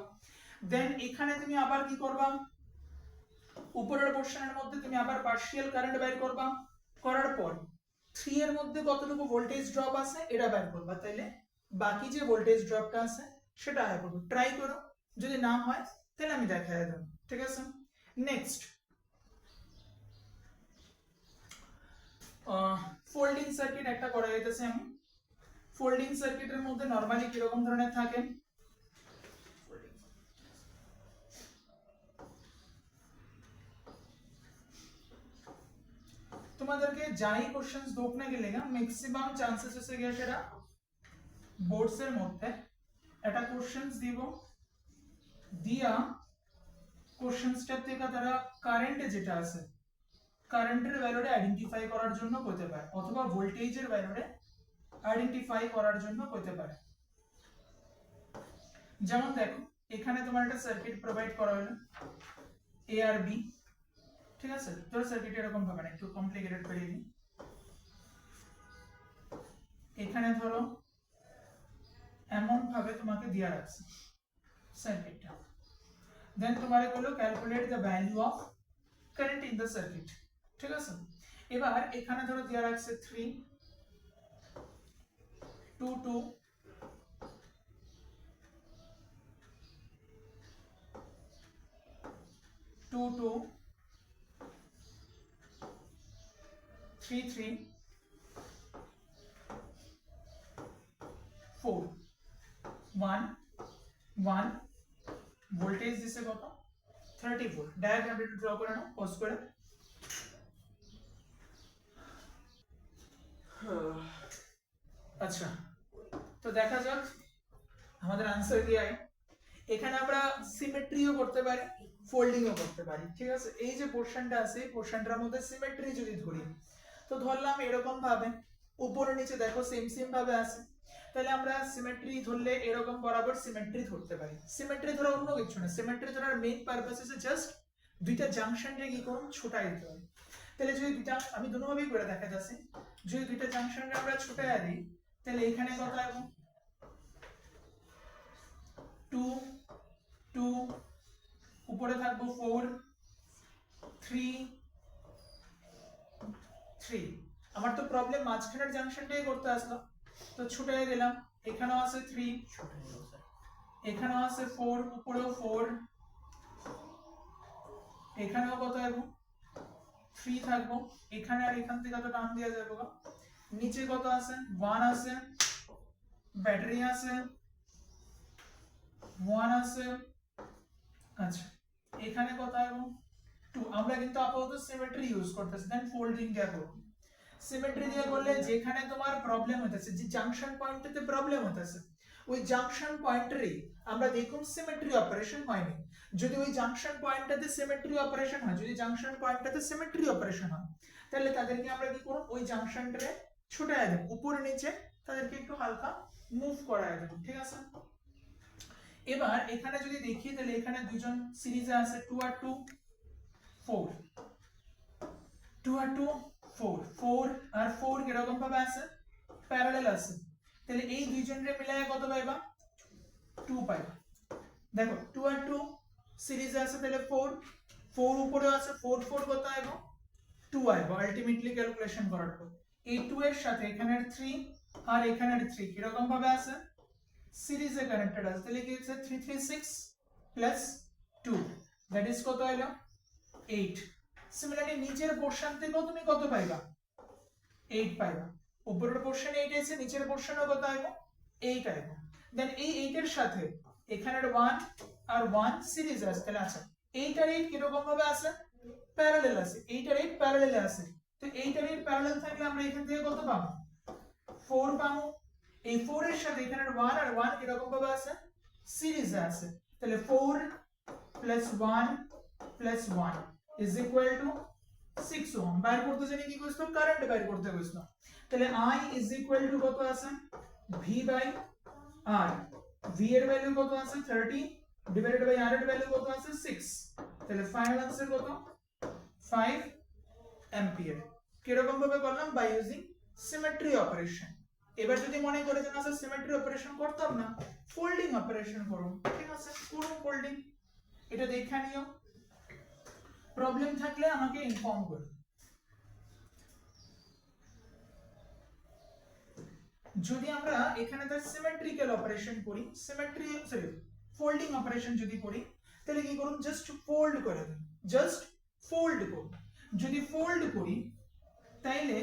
দেন এখানে তুমি আবার কি করবা উপরের পোরশনের মধ্যে তুমি আবার পার্শিয়াল কারেন্ট বের করবা করার পর 3 এর মধ্যে কতটুকু ভোল্টেজ ড্রপ আছে এটা বের করবা তাইলে বাকি যে ভোল্টেজ ড্রপটা আছে সেটা বের করব ট্রাই করো যদি না হয় তাহলে আমি দেখাই দেব ঠিক আছে নেক্সট ফোল্ডিং সার্কিট একটা করা যাইতেছে আমি ফোল্ডিং সার্কিটের মধ্যে নরমালি কি রকম ধরনের থাকে তোমাদেরকে যাই কোশ্চেন্স দোক না গেলে ম্যাক্সিমাম চান্সেস হচ্ছে গিয়ে সেটা বোর্ডস এর মধ্যে একটা কোশ্চেন্স দিব দিয়া কোশ্চেন্সটা থেকে তারা কারেন্টে যেটা আছে কারেন্টের ভ্যালুটা আইডেন্টিফাই করার জন্য কইতে পারে অথবা ভোল্টেজের ভ্যালুটা আইডেন্টিফাই করার জন্য কইতে পারে যেমন দেখো এখানে তোমার একটা সার্কিট প্রোভাইড করা হলো এ আর বি ঠিক আছে তোর সার্কিট এরকম ভাবে না একটু কমপ্লিকেটেড করে দিই এখানে ধরো এমন ভাবে তোমাকে দেয়া আছে সার্কিটটা দেন তোমারে বললো calculate the value of current in the circuit ঠিক আছে এবার এখানে ধরো দেয়া আছে 3 2 2 2 2 3 3 4 1 1 ভোল্টেজ দিছে কত 30 ভোল্ট ডায়াগ্রাম একটু ড্র করে নাও পজ করে আচ্ছা তো দেখা যাক আমাদের आंसर কি আয় এখানে আমরা সিমেট্রিও করতে পারি ফোল্ডিংও করতে পারি ঠিক আছে এই যে পোরশনটা আছে পোরশনটার মধ্যে সিমেট্রি যদি ধরি তো ধরলাম এরকম ভাবে উপরে নিচে দেখো সেম সেম ভাবে আছে তাহলে আমরা সিমেট্রি ধরলে এরকম বরাবর সিমেট্রি ধরতে পারি সিমেট্রি ধরা অন্য কিছু না সিমেট্রি ধরার মেইন পারপাস হচ্ছে জাস্ট দুইটা জাংশনকে কি করুন ছোটাই দিতে হবে তাহলে যদি দুইটা আমি দুটোভাবেই করে দেখাচ্ছি যদি দুইটা জাংশনকে আমরা ছোটাই দিই তাহলে এখানে কত হবে 2 2 উপরে থাকবো 4 3 3 আমার তো প্রবলেম মাঝখানের জাংশনটাই করতে আসলো তো ছোটাই দিলাম এখানেও আছে 3 এখানেও আছে 4 উপরেও 4 এখানেও কত হবে 3 থাকবো এখানে আর এখান থেকে কত টান দেওয়া যাবে নিচে কত আছে 1 আছে ব্যাটারি আছে 1 আছে আচ্ছা এখানে কত হবে 2 আমরা কিন্তু আপাতত সিমেট্রি ইউজ করতেছি দেন ফোল্ডিং দিয়ে করব সিমেট্রি দিয়ে করলে যেখানে তোমার প্রবলেম হতেছে যে জাংশন পয়েন্টটাতে প্রবলেম হতেছে ওই জাংশন পয়েন্টেরই আমরা দেখুন সিমেট্রি অপারেশন হয়নি যদি ওই জাংশন পয়েন্টটাতে সিমেট্রি অপারেশন হয় যদি জাংশন পয়েন্টটাতে সিমেট্রি অপারেশন হয় তাহলে তাদেরকে আমরা কি করব ওই জাংশনটারে ছোটায় দেব উপরে নিচে তাদেরকে একটু হালকা মুভ করায় দেব ঠিক আছে এবার এখানে যদি দেখি তাহলে এখানে দুইজন সিরিজে আছে 2 আর 2 4 2 আর 2 4 4 আর 4 কিরকম ভাবে আছে প্যারালাল আছে তাহলে এই দুইজনের মিলায় কত পাইবা 2 পাইবা দেখো 2 আর 2 সিরিজে আছে তাহলে 4 4 উপরে আছে 4 4 কত আইব 2 আইব আলটিমেটলি ক্যালকুলেশন করার পর এই 2 এর সাথে এখানের 3 আর এখানের 3 কিরকম ভাবে আছে সিরিজে কানেক্টেড আছে তাহলে কি হচ্ছে 3 3 6 প্লাস 2 দ্যাট ইজ কত হলো 8 সিমিলারলি নিচের পোরশন থেকেও তুমি কত পাইবা 8 পাইবা উপরের পোরশনে 8 আছে নিচের পোরশনেও কত আইবো 8 আইবো দেন এই 8 এর সাথে এখানের 1 আর 1 সিরিজ আছে তাহলে আচ্ছা 8 আর 8 কিরকম ভাবে আছে প্যারালাল আছে 8 আর 8 প্যারালাল আছে তো 8 আর 8 প্যারালাল থাকলে আমরা এখান থেকে কত পাবো 4 পাবো এই 4 এর সাথে এখানের 1 আর 1 কিরকম ভাবে আছে সিরিজে আছে তাহলে 4 plus 1 plus 1 is equal two 6 ohm বাইর করতে জানি কি কইছো কারেন্ট বাইর করতে কইছো তাহলে I ইজ ইকুয়াল টু কত আছে ভি বাই আর, ভি এর ভ্যালু কত আছে 30 ডিভাইডেড বাই আর এর ভ্যালু কত আছে 6, তাহলে ফাইনাল আনসার কত 5 অ্যাম্পিয়ার। কিরকম ভাবে করলাম? By using symmetry operation. এবার যদি মনে করে যে না স্যার সিমেট্রি অপারেশন করতাম না, ফোল্ডিং অপারেশন করুন, ঠিক আছে করুন ফোল্ডিং, এটা দেখে নিও, প্রবলেম থাকলে আমাকে ইনফর্ম করুন। যদি আমরা এখানে তার সিমেট্রিক্যাল অপারেশন করি, ফোল্ডিং অপারেশন যদি করি, তাহলে কি করুন? জাস্ট ফোল্ড করে দিন, জাস্ট ফোল্ড করুন। যদি ফোল্ড করি তাইলে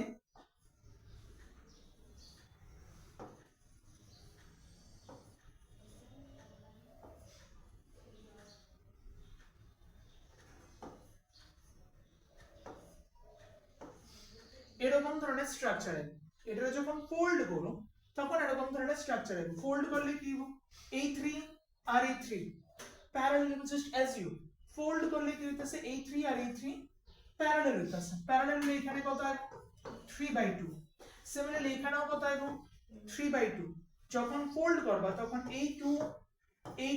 এরকম ধরনের স্ট্রাকচার হবে। এটা যখন ফোল্ড করো তখন এরকম ধরনের স্ট্রাকচার হবে। ফোল্ড করলে কি হবে? এই 3 আর এই 3 প্যারালাল, জাস্ট অ্যাজিউম। ফোল্ড করলে কি হইতাছে? এই 3 আর এই 3 প্যারালাল হইতাছে। প্যারালাল হলে এখানে কত আসবে? 3/2। সিমিলারলি এখানেও কত আসবে? 3/2। যখন ফোল্ড করবা তখন এই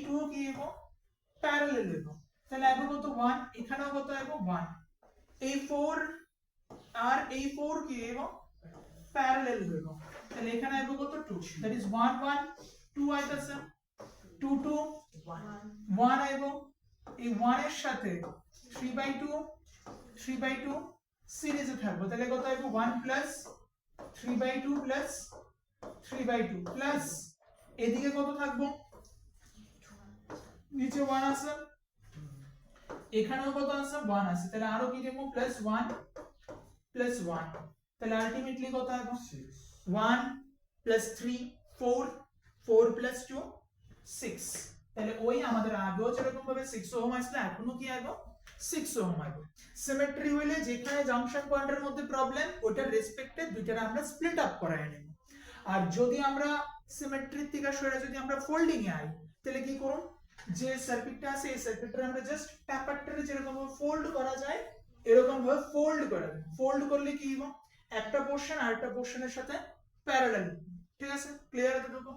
2 কি হবে? প্যারালাল হইব। তাহলে আসবে কত? 1। এখানেও কত আসবে? 1। এই 4 আর এই 4 কি এবং প্যারালাল হইব, তাহলে এখানে আসবে কত? 2, দ্যাট ইজ 1 1 2 আইতাছে, 2 2 1 আইব, এই 1 এর সাথে 3/2 সিরিজে থাকবে, তাহলে কত আইব? 1 প্লাস 3/2 প্লাস 3/2 প্লাস এদিকে কত থাকবো? নিচে 1 আছে, এখানেও কত আছে? 1 আছে, তাহলে আরো কি দেব? প্লাস 1 প্লাস 1, তাহলে আলটিমেটলি কত হবে? 1 প্লাস 3 4 4 প্লাস 2 6, তাহলে ওই আমাদের আগেও যেরকম ভাবে 6 ওহম আসলে এখনো কি আসবে? 6 ওহম আসবে। সিমেট্রি হইলে যেখানে জাংশন পয়েন্টের মধ্যে প্রবলেম, ওটার রেসপেক্টে দুইটারে আমরা স্প্লিট আপ করায় নেব। আর যদি আমরা সিমেট্রির থেকে সরে যদি আমরা ফোল্ডিং এ আই, তাহলে কি করব? যে সার্কিটটা আছে এই সার্কিটটা আমরা জাস্ট পেপারটারে যেরকম ভাবে ফোল্ড করা যায় এরকম ভাবে ফোল্ড করে দেব। ফোল্ড করলে কি হবে? একটা পোরশন আরেকটা পোরশনের সাথে প্যারালাল, ঠিক আছে? ক্লিয়ার এতটুকু?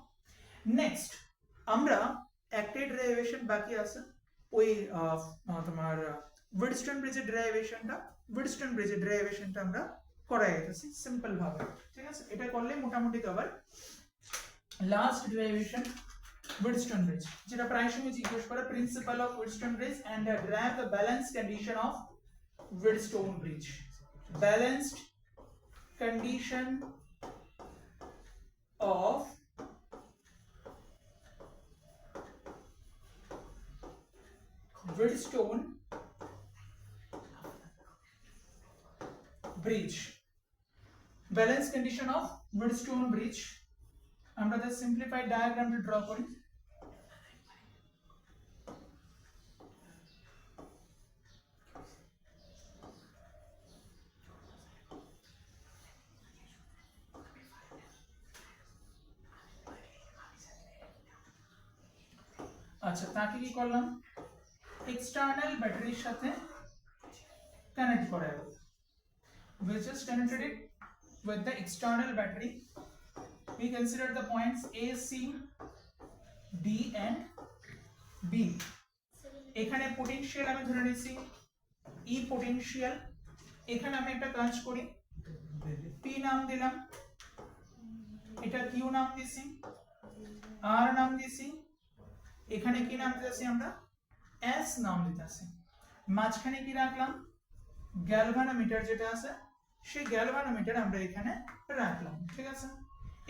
নেক্সট আমরা একটা ডেরিভেশন বাকি আছে, ওই তোমার উইটস্টোন ব্রিজের ডেরিভেশনটা আমরা করাই গেছি সিম্পল ভাবে, ঠিক আছে? এটা করলে মোটামুটি cover. Last derivation Wheatstone bridge, যেটা প্রায় সময় জিজ্ঞেস করে principal of Wheatstone bridge and derive the balance condition of Wheatstone bridge. Balanced condition of Wheatstone bridge. Balanced condition of Wheatstone bridge. আমরা the simplified diagram to draw করি। আচ্ছা, তাকে কি করলাম? এক্সটার্নাল ব্যাটারির সাথে কানেক্ট করা হলো। We just connected it with the external battery. We consider the points A, C, D and B. এখানে পোটেনশিয়াল আমি ধরে নিয়েছি E পোটেনশিয়াল। এখানে আমি একটা কাজ করি, P নাম দিলাম, এটা Q নাম দিছি, R নাম দিছি, এখানে কি নাম দিতেছি আমরা? S নাম দিতেছি। মাঝখানে কি রাখলাম? গ্যালভানোমিটার যেটা আছে সেই গ্যালভানোমিটার আমরা এখানে রাখলাম, ঠিক আছে?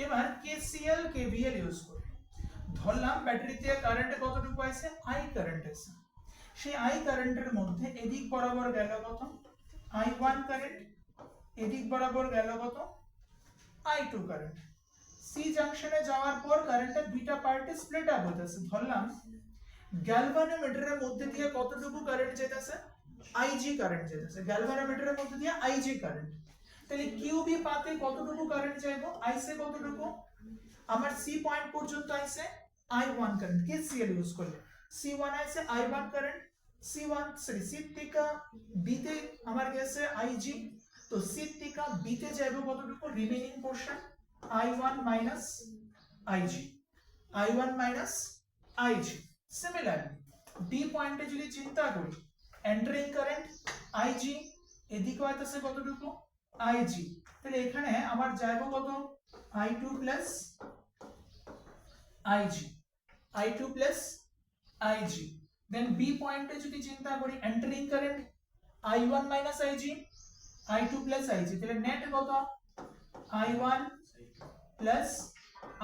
এবার KCL KVL ইউজ করি। ধরলাম ব্যাটারিতে কারেন্ট কতটুকু আছে? I কারেন্ট আছে। সেই I কারেন্টের মধ্যে এদিক বরাবর গেল কত? I1 কারেন্ট, এদিক বরাবর গেল কত? I2 current. সি জাংশনে যাওয়ার পর কারেন্টটা দুইটা পার্টে স্প্লিট আপ হইতাছে। ধরলাম গ্যালভানোমিটারের মধ্যে দিয়ে কতটুকু কারেন্ট যেতেছে? IG কারেন্ট যেতেছে গ্যালভানোমিটারের মধ্যে দিয়ে IG কারেন্ট। তাহলে QB পাতে কতটুকু কারেন্ট যাইবো? আইসে কতটুকু? আমার সি পয়েন্ট পর্যন্ত আইসে I1 কারেন্ট। KCL ইউজ করলে C1 আইসে I1 কারেন্ট, সি থেকে B তে আমার গেছে IG, তো সি থেকে B তে যাইবো কতটুকু? Remaining portion I1 minus IG, I1 minus IG. Similarly, D পয়েন্টে যদি চিন্তা করি, এন্টারিং কারেন্ট IG, এদিকে হইতাছে কতটুকু IG, তাহলে এখানে আমার যাইবো কত I2 plus IG, I2 plus IG. Then B পয়েন্টে যদি চিন্তা করি, entering current I1 minus IG, I2 plus IG, তাহলে নেট কত I1 plus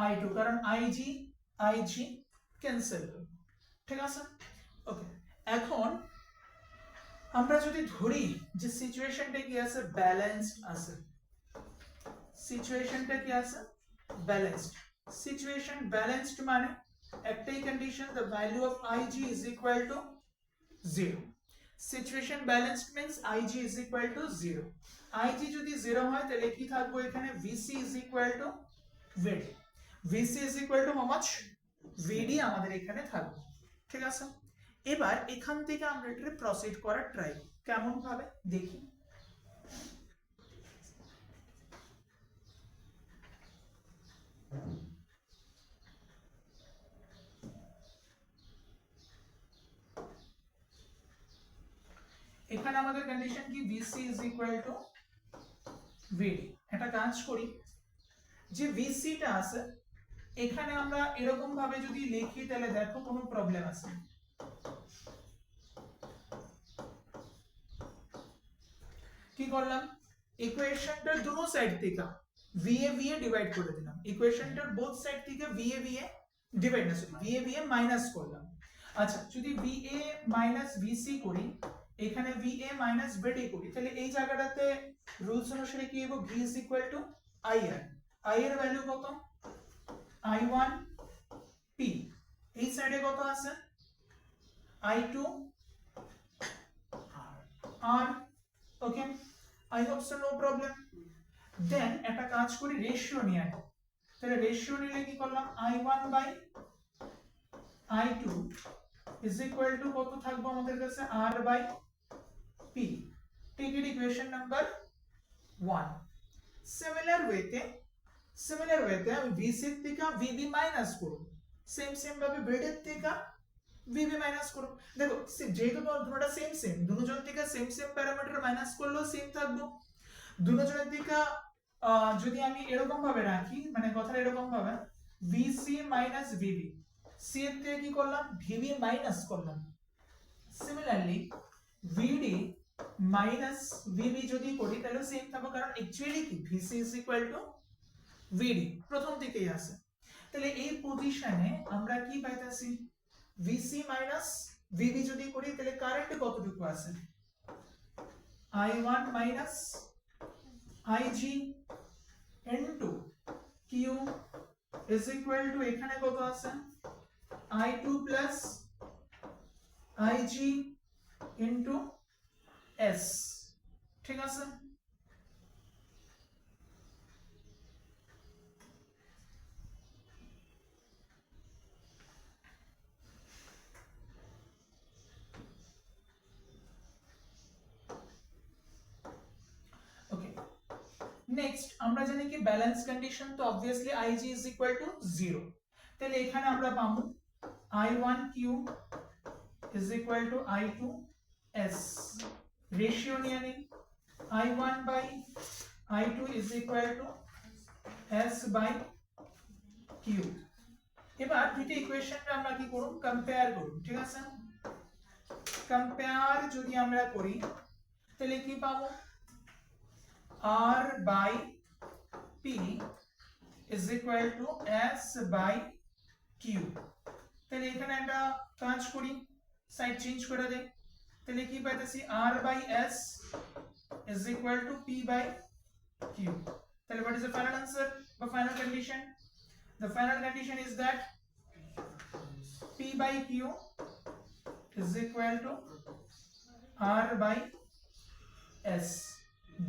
I2, কারণ IG ক্যান্সেল, ঠিক আছে? ওকে, এখন আমরা যদি ধরি যে সিচুয়েশনটা কি আছে, ব্যালেন্সড আছে, সিচুয়েশনটা কি আছে, ব্যালেন্সড। সিচুয়েশন ব্যালেন্সড মানে একটাই condition, the value of IG is equal to 0. Situation balanced means IG is equal to 0. IG যদি 0 হয় তাহলে কি থাকবে এখানে, VC is equal to VD. VC is equal to how much? VD আমাদের এখানে থাকবে, ঠিক আছে? এবার এখান থেকে আমরা এটা প্রসিড করার ট্রাই, কেমন ভাবে দেখি। এখানে আমাদের কন্ডিশন কি, VC is equal to VD. এটা কাজ করি, যে VC টা আছে এখানে আমরা এরকম ভাবে যদি লিখি তাহলে দেখো কোনো প্রবলেম আছে। কি করলাম, ইকুয়েশনটার দুটো সাইড থেকে VA ডিভাইড করে দিলাম, ইকুয়েশনটার বোথ সাইড থেকে VA ডিভাইড না, সরি VA মাইনাস করলাম। আচ্ছা, যদি VA মাইনাস VC করি, এখানে VA মাইনাস VD করি, তাহলে এই জায়গাটাতে রুলস অনুসারে কি হবে, V is equal to IR. I এর ভ্যালু কত, I1 P, এই সাইডে কত আছে I2 R. Okay, I hope so, no problem. দেন একটা কাজ করি, রেশিও নিয়ে আনি, তাহলে রেশিও নিলে কি করলাম, I1 by I2 is equal to কত থাকবে আমাদের কাছে, R by P. Take it equation number 1. Similar way তে আমি VC এর থেকে VB মাইনাস করব, সেম ভাবে VD এর থেকে VB মাইনাস করব। দেখো যেহেতু দুটোটা সেম, দুজন থেকে সেম প্যারামিটার মাইনাস করলেও সেম থাকবে। দুজনের থেকে যদি আমি এরকম ভাবে রাখি, মানে কথাটা এরকম ভাবে, VC মাইনাস VB, C এর থেকে কি করলাম, VB মাইনাস করলাম। সিমিলারলি VD মাইনাস VB যদি করি তাহলে সেম থাকবে, কারণ অ্যাকচুয়ালি কি VC is equal to VD প্রথম থেকেই আছে। তাহলে এই পজিশনে আমরা কি পাইতাছি, VC মাইনাস VB যদি করি তাহলে কারেন্ট কতটুকু আছে, I1 minus IG into Q is equal to এখানে কত আছে, I2 plus IG into S, ঠিক আছে? নেক্সট আমরা জানি কি ব্যালেন্স কন্ডিশন, তো obviously IG is equal to 0, তাহলে এখানে আমরা পাবো I1Q is equal to I2S. Ratio নিয়ে নিই, I1 by I2 is equal to S by Q. এবার দুটো ইকুয়েশনটা আমরা কি করব, কম্পেয়ার করব, ঠিক আছে? কম্পেয়ার যদি আমরা করি তাহলে কি পাবো, R by P is equal to S by Q. তাহলে এখানে একটা কাজ করি, সাইড চেঞ্জ করে দেই, তাহলে কি পাইতেছি, R by S is equal to P by Q. তাহলে what is the final answer or final condition? The final condition is that P by Q is equal to R by S.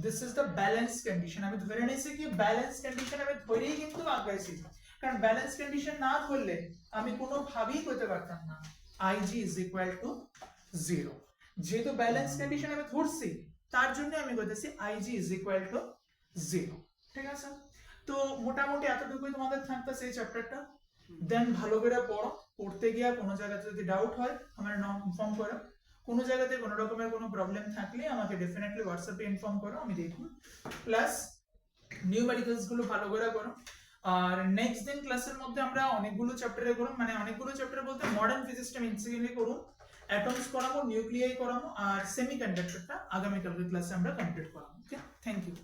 This is the balance condition. আমি ধরে নিয়েছি কি balance condition আমি ধরেই কিন্তু আগাইছি, কারণ balance condition না ধরলে আমি কোনো ভাবেই করতে পারতাম না IG is equal to 0। যেহেতু ব্যালেন্স কন্ডিশন আমি ধরছি তার জন্য আমি কইতেছি IG is equal to 0, ঠিক আছে? তো মোটামুটি এতটুকুই তোমাদের থাকতেছে এই চ্যাপ্টারটা। দেন ভালো করে পড়ো, পড়তে গিয়ে কোনো জায়গাতে যদি ডাউট হয় আমার নাম ইনফর্ম করো, কোনো জায়গাতে কোনো রকমের কোনো প্রবলেম থাকলে আমাকে ডেফিনেটলি হোয়াটসঅ্যাপে ইনফর্ম করো, আমি দেখব। প্লাস নিউমেরিক্যালস গুলো ভালো করে করো। আর নেক্সট দিন ক্লাসের মধ্যে আমরা অনেকগুলো চ্যাপ্টারে করব, মানে অনেকগুলো চ্যাপ্টার বলতে মডার্ন ফিজিক্সটা ইনসিগেন্টলি করব, অ্যাটমস করাবো, নিউক্লিয়াই করাবো, আর সেমিকন্ডাক্টরটা আগামীকালকে ক্লাসে আমরা কমপ্লিট করাবো। ওকে, থ্যাংক ইউ।